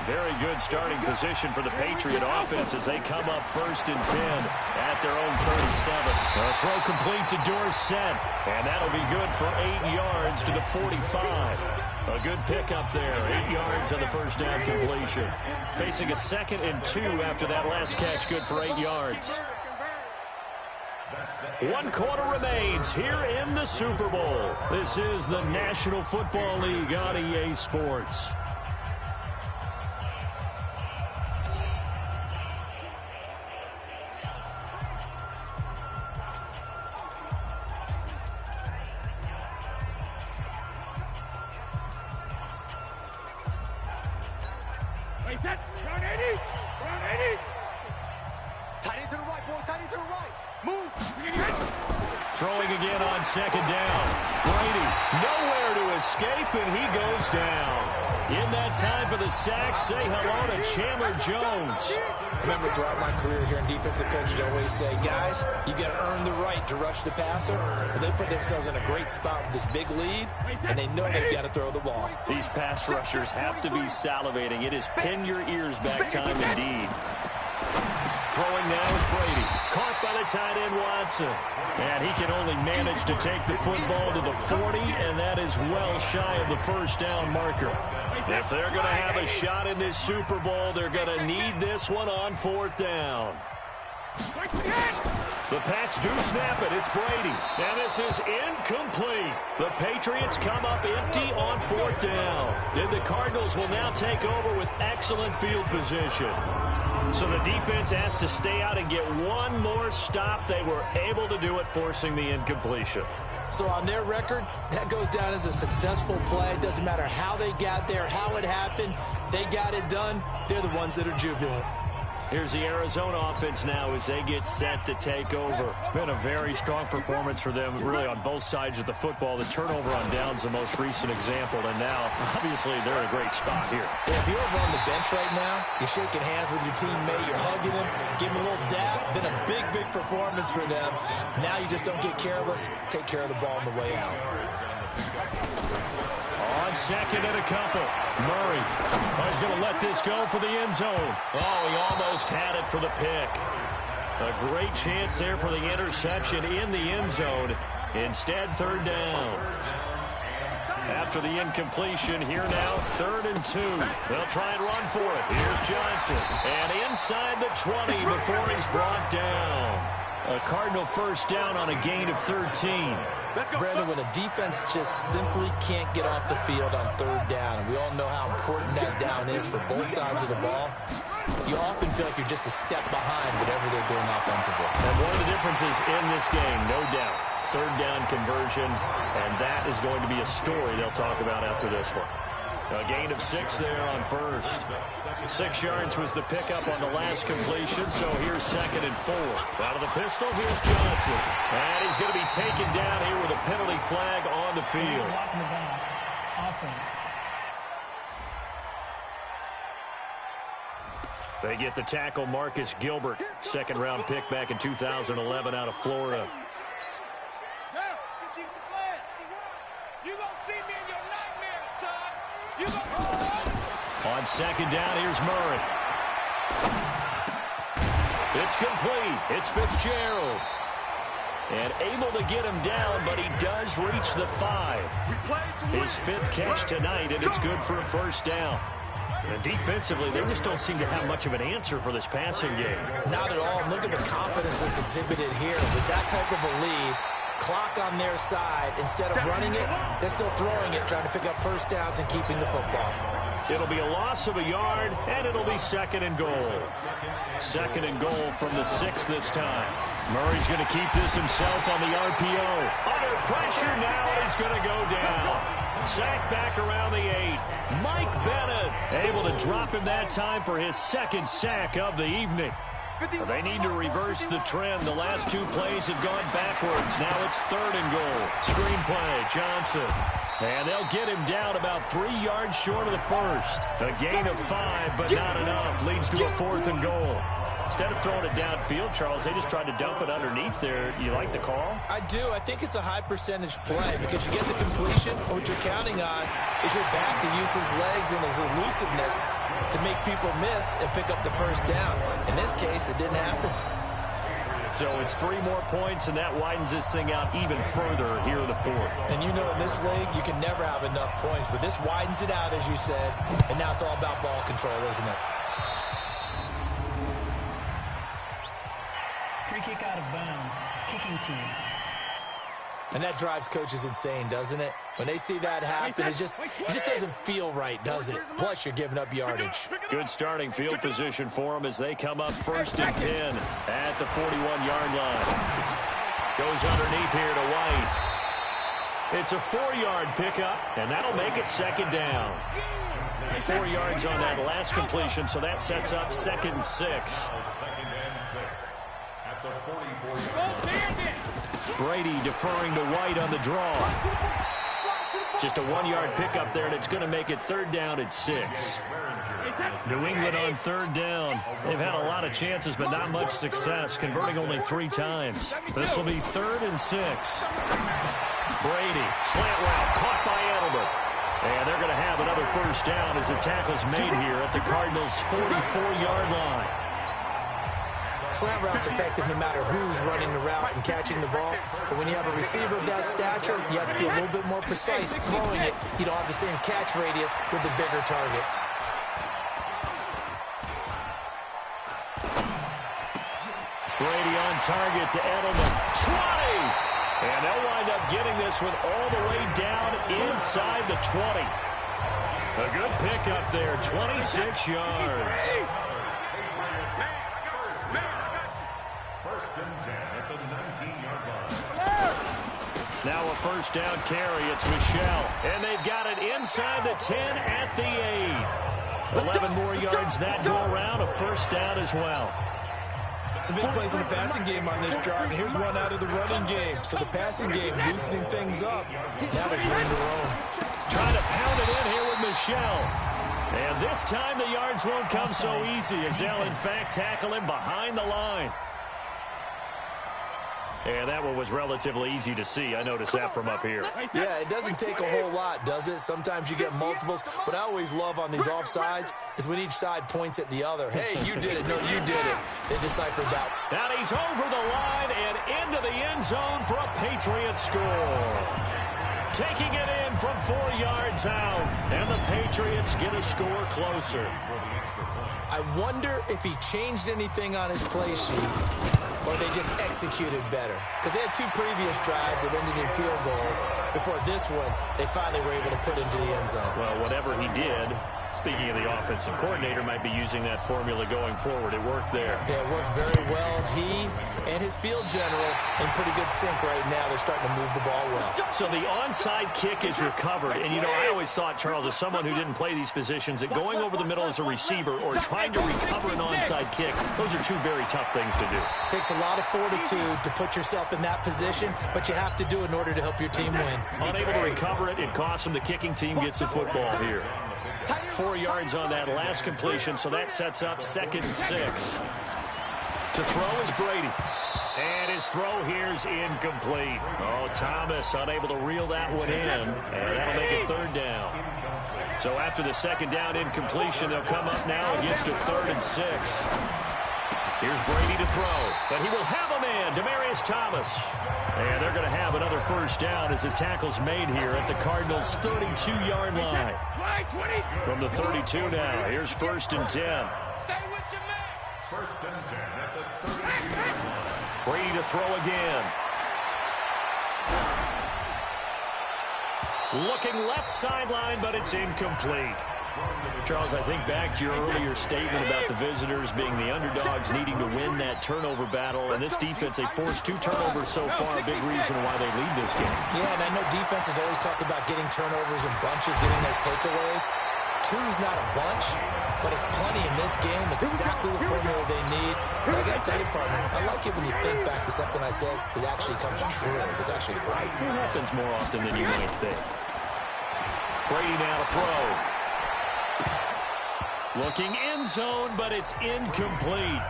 Very good starting position for the Patriot offense as they come up 1st and 10 at their own 37. A throw complete to Dorsett, and that'll be good for 8 yards to the 45. A good pickup there, 8 yards on the first down completion. Facing a 2nd and 2 after that last catch, good for 8 yards. 1 quarter remains here in the Super Bowl. This is the National Football League on EA Sports. Round 80. Round 80. Tight end to the right, boy. Tight end to the right. Move. Throwing again on 2nd down. Brady nowhere to escape, and he goes down. In that time for the sack, say hello to Chandler Jones. Remember, throughout my career here in defensive coaches, I always say, guys, you got to earn the right to rush the passer. And they put themselves in a great spot with this big lead, and they know they've got to throw the ball. These pass rushers have to be salivating. It is pin your ears back time indeed. Throwing now is Brady. Caught by the tight end Watson. And he can only manage to take the football to the 40, and that is well shy of the first down marker. If they're going to have a shot in this Super Bowl, they're going to need this one on 4th down. The Pats do snap it. It's Brady. And this is incomplete. The Patriots come up empty on 4th down. Then the Cardinals will now take over with excellent field position. So the defense has to stay out and get one more stop. They were able to do it, forcing the incompletion. So on their record, that goes down as a successful play. It doesn't matter how they got there, how it happened. They got it done. They're the ones that are jubilant. Here's the Arizona offense now as they get set to take over. Been a very strong performance for them, really on both sides of the football. The turnover on downs the most recent example, and now, obviously, they're in a great spot here. Yeah, if you're over on the bench right now, you're shaking hands with your teammate, you're hugging him, give him a little dab. Been a big, big performance for them. Now you just don't get careless. Take care of the ball on the way out. On 2nd and a couple. Murray. He's going to let this go for the end zone. Oh, he almost had it for the pick. A great chance there for the interception in the end zone. Instead, 3rd down. After the incompletion, here now, 3rd and 2. They'll try and run for it. Here's Johnson. And inside the 20 before he's brought down. A Cardinal first down on a gain of 13. Brandon, when a defense just simply can't get off the field on 3rd down, and we all know how important that down is for both sides of the ball, you often feel like you're just a step behind whatever they're doing offensively. And one of the differences in this game, no doubt, 3rd down conversion, and that is going to be a story they'll talk about after this one. A gain of 6 there on 1st. 6 yards was the pickup on the last completion, so here's 2nd and 4. Out of the pistol, here's Johnson. And he's going to be taken down here with a penalty flag on the field. They get the tackle, Marcus Gilbert, 2nd-round pick back in 2011 out of Florida. On 2nd down, here's Murray. It's complete. It's Fitzgerald. And able to get him down, but he does reach the 5. His 5th catch tonight, and it's good for a first down. And defensively, they just don't seem to have much of an answer for this passing game. Not at all. Look at the confidence that's exhibited here. With that type of a lead, clock on their side, instead of running it, they're still throwing it, trying to pick up first downs and keeping the football. It'll be a loss of a yard, and it'll be 2nd and goal. 2nd and goal from the 6 this time. Murray's going to keep this himself on the RPO. Under pressure now, and he's going to go down. Sack back around the 8. Mike Bennett able to drop him that time for his 2nd sack of the evening. Well, they need to reverse the trend. The last two plays have gone backwards. Now it's 3rd and goal. Screenplay, Johnson. And they'll get him down about 3 yards short of the first. A gain of 5, but not enough. Leads to a 4th and goal. Instead of throwing it downfield, Charles, they just tried to dump it underneath there. You like the call? I do. I think it's a high percentage play because you get the completion. What you're counting on is your back to use his legs and his elusiveness to make people miss and pick up the first down. In this case, it didn't happen. So it's 3 more points, and that widens this thing out even further here in the 4th. And you know in this league, you can never have enough points, but this widens it out, as you said, and now it's all about ball control, isn't it? Free kick out of bounds. Kicking team. And that drives coaches insane, doesn't it? When they see that happen, it just doesn't feel right, does it? Plus, you're giving up yardage. Good starting field position for them as they come up 1st and 10 at the 41-yard line. Goes underneath here to White. It's a 4-yard pickup, and that'll make it 2nd down. 4 yards on that last completion, so that sets up 2nd and 6. Brady deferring to White on the draw. Just a 1-yard pickup there, and it's going to make it 3rd down at 6. New England on 3rd down. They've had a lot of chances, but not much success, converting only 3 times. This will be 3rd and 6. Brady, slant route, caught by Edelman. And they're going to have another first down as the tackle's made here at the Cardinals' 44-yard line. Slant route's effective no matter who's running the route and catching the ball. But when you have a receiver of that stature, you have to be a little bit more precise throwing it. You don't have the same catch radius with the bigger targets. Brady on target to Edelman. 20! And they'll wind up getting this one all the way down inside the 20. A good pickup there, 26 yards. Now a first down carry. It's Michelle. And they've got it inside the 10 at the 8. 11 more yards that go around. A first down as well. Some big plays in the passing game on this drive, and here's one out of the running game. So the passing game loosening things up. Now they're trying to roll. Trying to pound it in here with Michelle. And this time the yards won't come so easy as they'll in fact tackle him behind the line. And that one was relatively easy to see. I noticed that from up here. Yeah, it doesn't take a whole lot, does it? Sometimes you get multiples. What I always love on these offsides is when each side points at the other. Hey, you did it. No, you did it. They deciphered that. Now he's over the line and into the end zone for a Patriots score. Taking it in from 4 yards out. And the Patriots get a score closer. I wonder if he changed anything on his play sheet or they just executed better. Because they had 2 previous drives that ended in field goals. Before this one, they finally were able to put into the end zone. Well, whatever he did, speaking of the offensive coordinator, might be using that formula going forward. It worked there. Yeah, it worked very well. He and his field general in pretty good sync right now. They're starting to move the ball well. So the onside kick is recovered. And, you know, I always thought, Charles, as someone who didn't play these positions, that going over the middle as a receiver or trying to recover an onside kick, those are 2 very tough things to do. Takes a lot of fortitude to put yourself in that position, but you have to do it in order to help your team win. Unable to recover it, it costs them. The kicking team gets the football here. 4 yards on that last completion, so that sets up 2nd and 6. To throw is Brady. And his throw here's incomplete. Oh, Thomas unable to reel that one in. And that'll make it 3rd down. So after the 2nd down incompletion, they'll come up now against a 3rd and 6. Here's Brady to throw. But he will have a man, Demaryius Thomas. And they're going to have another first down as the tackle's made here at the Cardinals' 32-yard line. From the 32 now, here's 1st and 10. Stay with your man. 1st and 10 at the 32-yard line. Brady to throw again. Looking left sideline, but it's incomplete. Charles, I think back to your earlier statement about the visitors being the underdogs needing to win that turnover battle. And this defense, they forced 2 turnovers so far, a big reason why they lead this game. Yeah, and I know defenses always talk about getting turnovers in bunches, getting those takeaways. 2 Two's not a bunch, but it's plenty in this game. Exactly the formula they need. But I got to tell you, partner, I like it when you think back to something I said that actually comes true. It's actually right. It happens more often than you might think. Brady now to throw. Looking end zone, but it's incomplete.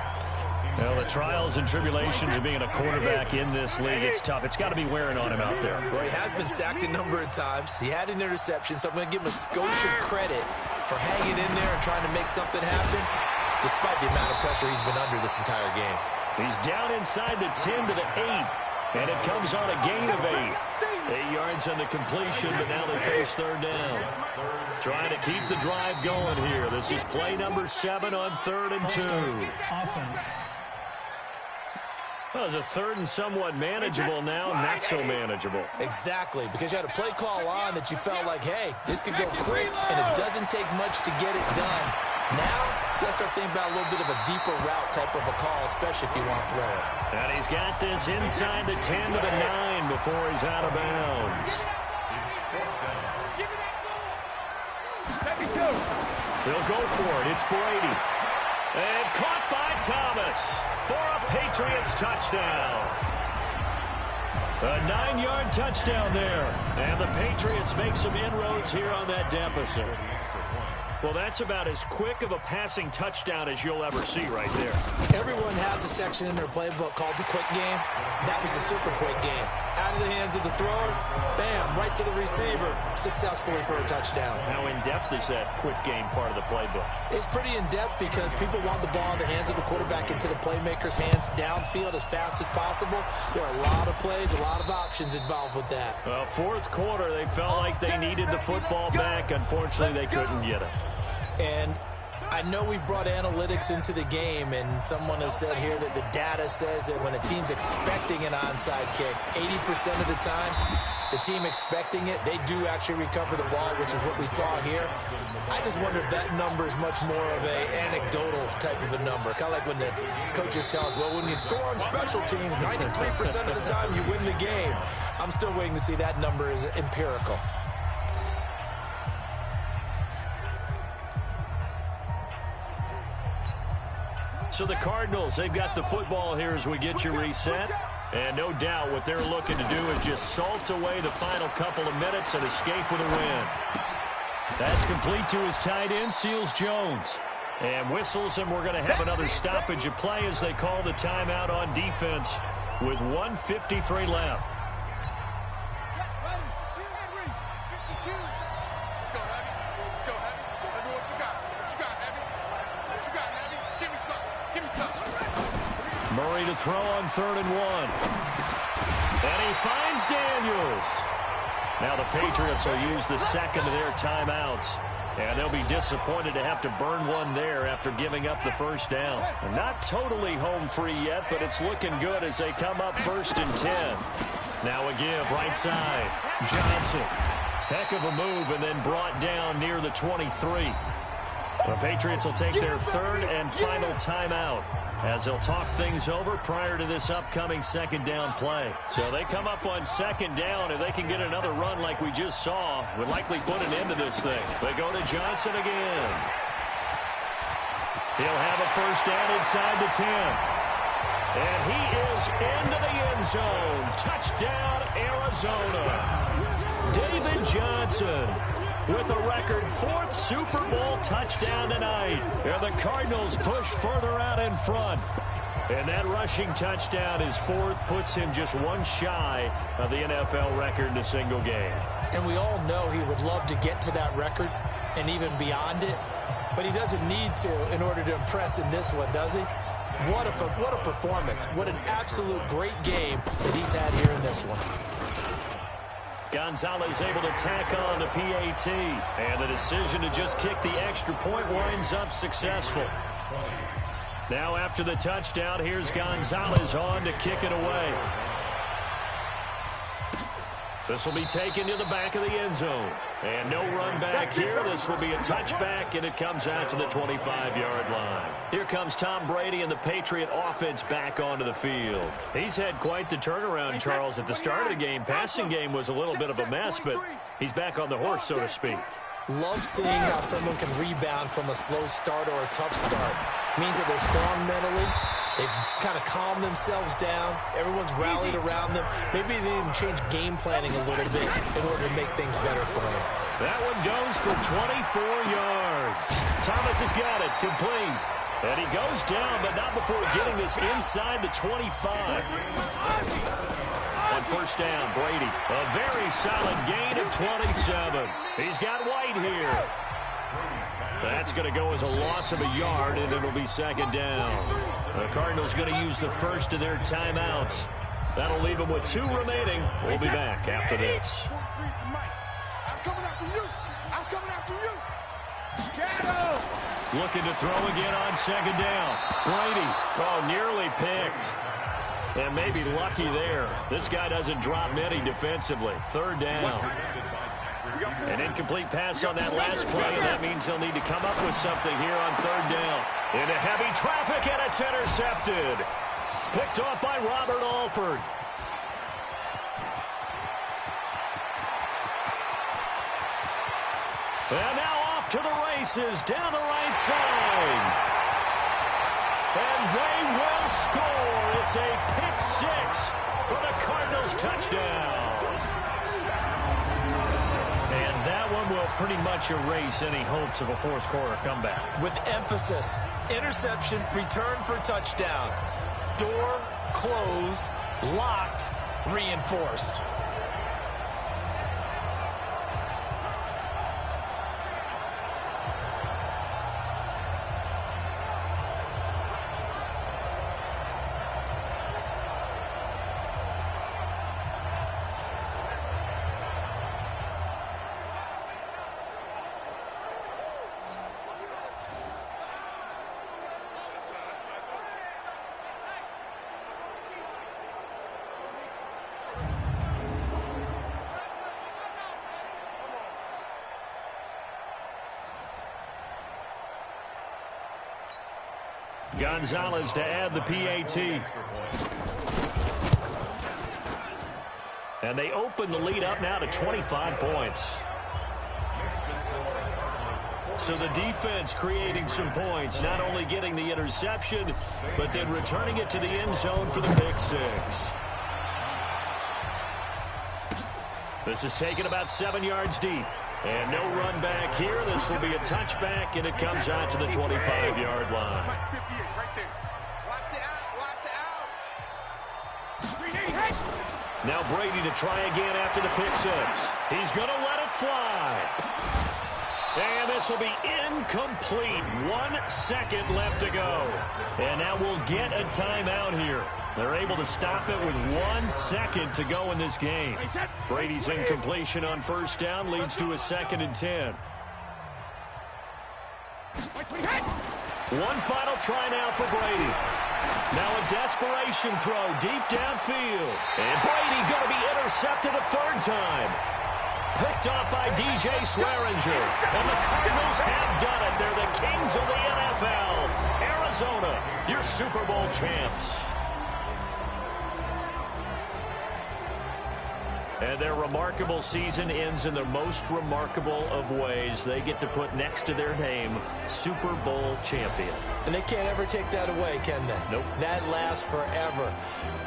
Well, the trials and tribulations of being a quarterback in this league, it's tough. It's got to be wearing on him out there. Well, he has been sacked a number of times. He had an interception, so I'm going to give him a skosh of credit for hanging in there and trying to make something happen, despite the amount of pressure he's been under this entire game. He's down inside the 10 to the 8, and it comes on a gain of 8. 8 yards on the completion, but now they face third down. Trying to keep the drive going here. This is play number 7 on 3rd and 2. Offense. Well, it's a 3rd and somewhat manageable now, not so manageable. Exactly, because you had a play call on that you felt like, hey, this could go quick, and it doesn't take much to get it done. Now, you got to start thinking about a little bit of a deeper route type of a call, especially if you want to throw it. And he's got this inside the 10 to the 9 before he's out of bounds. He'll go for it. It's Brady. And caught by Thomas for a Patriots touchdown. A 9-yard touchdown there. And the Patriots make some inroads here on that deficit. Well, that's about as quick of a passing touchdown as you'll ever see right there. Everyone has a section in their playbook called the quick game. That was a super quick game. Out of the hands of the thrower, bam, right to the receiver, successfully for a touchdown. How in-depth is that quick game part of the playbook? It's pretty in-depth because people want the ball in the hands of the quarterback into the playmaker's hands downfield as fast as possible. There are a lot of plays, a lot of options involved with that. Well, fourth quarter, they felt like they needed the football back. Unfortunately, they couldn't get it. And I know we brought analytics into the game, and someone has said here that the data says that when a team's expecting an onside kick, 80% of the time, the team expecting it, they do actually recover the ball, which is what we saw here. I just wonder if that number is much more of an anecdotal type of a number. Kind of like when the coaches tell us, well, when you score on special teams, 93% of the time you win the game. I'm still waiting to see that number is empirical. So the Cardinals, they've got the football here as we get you reset. And no doubt what they're looking to do is just salt away the final couple of minutes and escape with a win. That's complete to his tight end, Seals Jones. And whistles, and we're going to have another stoppage of play as they call the timeout on defense with 1:53 left. Murray to throw on 3rd and 1. And he finds Daniels. Now the Patriots will use the second of their timeouts. And they'll be disappointed to have to burn one there after giving up the first down. And not totally home free yet, but it's looking good as they come up 1st and 10. Now a give right side. Johnson. Heck of a move and then brought down near the 23. The Patriots will take their 3rd and final timeout as they'll talk things over prior to this upcoming 2nd down play. So they come up on 2nd down. If they can get another run like we just saw, would likely put an end to this thing. They go to Johnson again. He'll have a first down inside the 10. And he is into the end zone. Touchdown, Arizona. David Johnson with a record 4th Super Bowl touchdown tonight. And the Cardinals push further out in front. And that rushing touchdown, his 4th, puts him just one shy of the NFL record in a single game. And we all know he would love to get to that record and even beyond it. But he doesn't need to in order to impress in this one, does he? What a performance. What an absolute great game that he's had here in this one. Gonzalez able to tack on the PAT. And the decision to just kick the extra point winds up successful. Now after the touchdown, here's Gonzalez on to kick it away. This will be taken to the back of the end zone. And no run back here. This will be a touchback, and it comes out to the 25-yard line. Here comes Tom Brady and the Patriot offense back onto the field. He's had quite the turnaround, Charles. At the start of the game, passing game was a little bit of a mess, but he's back on the horse, so to speak. Love seeing how someone can rebound from a slow start or a tough start. Means that they're strong mentally. They've kind of calmed themselves down. Everyone's rallied around them. Maybe they even changed game planning a little bit in order to make things better for them. That one goes for 24 yards. Thomas has got it, complete. And he goes down, but not before getting this inside the 25. On first down, Brady. A very solid gain of 27. He's got White here. That's going to go as a loss of a yard, and it'll be second down. The Cardinals going to use the first of their timeouts. That'll leave them with 2 remaining. We'll be back after this. I'm coming after you. I'm coming after you. Looking to throw again on second down. Brady, nearly picked. And maybe lucky there. This guy doesn't drop many defensively. Third down. An incomplete pass on that last play, and that means they'll need to come up with something here on third down. Into heavy traffic, and it's intercepted. Picked off by Robert Alford. And now off to the races down the right side. And they will score. It's a pick 6 for the Cardinals touchdown. And that one will pretty much erase any hopes of a fourth quarter comeback. With emphasis, interception, return for touchdown. Door closed, locked, reinforced. Gonzalez to add the PAT. And they open the lead up now to 25 points. So the defense creating some points, not only getting the interception, but then returning it to the end zone for the pick 6. This is taken about 7 yards deep. And no run back here. This will be a touchback, and it comes out to the 25-yard line. Now Brady to try again after the pick 6. He's going to let it fly. And this will be incomplete. 1 second left to go. And now we'll get a timeout here. They're able to stop it with 1 second to go in this game. Brady's incompletion on first down leads to a 2nd and 10. One final try now for Brady. Now a desperation throw deep downfield. And Brady going to be intercepted a 3rd time. Picked off by DJ Swearinger. And the Cardinals have done it. They're the kings of the NFL. Arizona, your Super Bowl champs. And their remarkable season ends in the most remarkable of ways. They get to put next to their name, Super Bowl champion. And they can't ever take that away, can they? Nope. That lasts forever.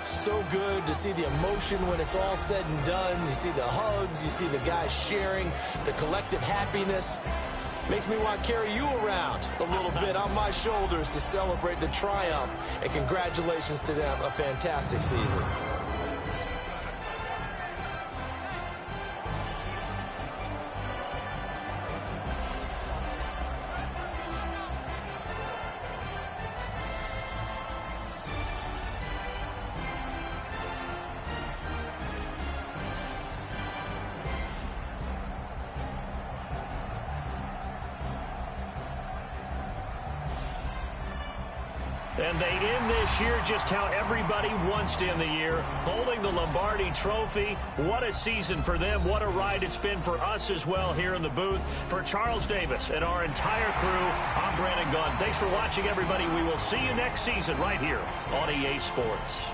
So good to see the emotion when it's all said and done. You see the hugs. You see the guys sharing, the collective happiness. Makes me want to carry you around a little bit on my shoulders to celebrate the triumph. And congratulations to them. A fantastic season. And they end this year just how everybody wants to end the year, holding the Lombardi Trophy. What a season for them. What a ride it's been for us as well here in the booth. For Charles Davis and our entire crew, I'm Brandon Gaudin. Thanks for watching, everybody. We will see you next season right here on EA Sports.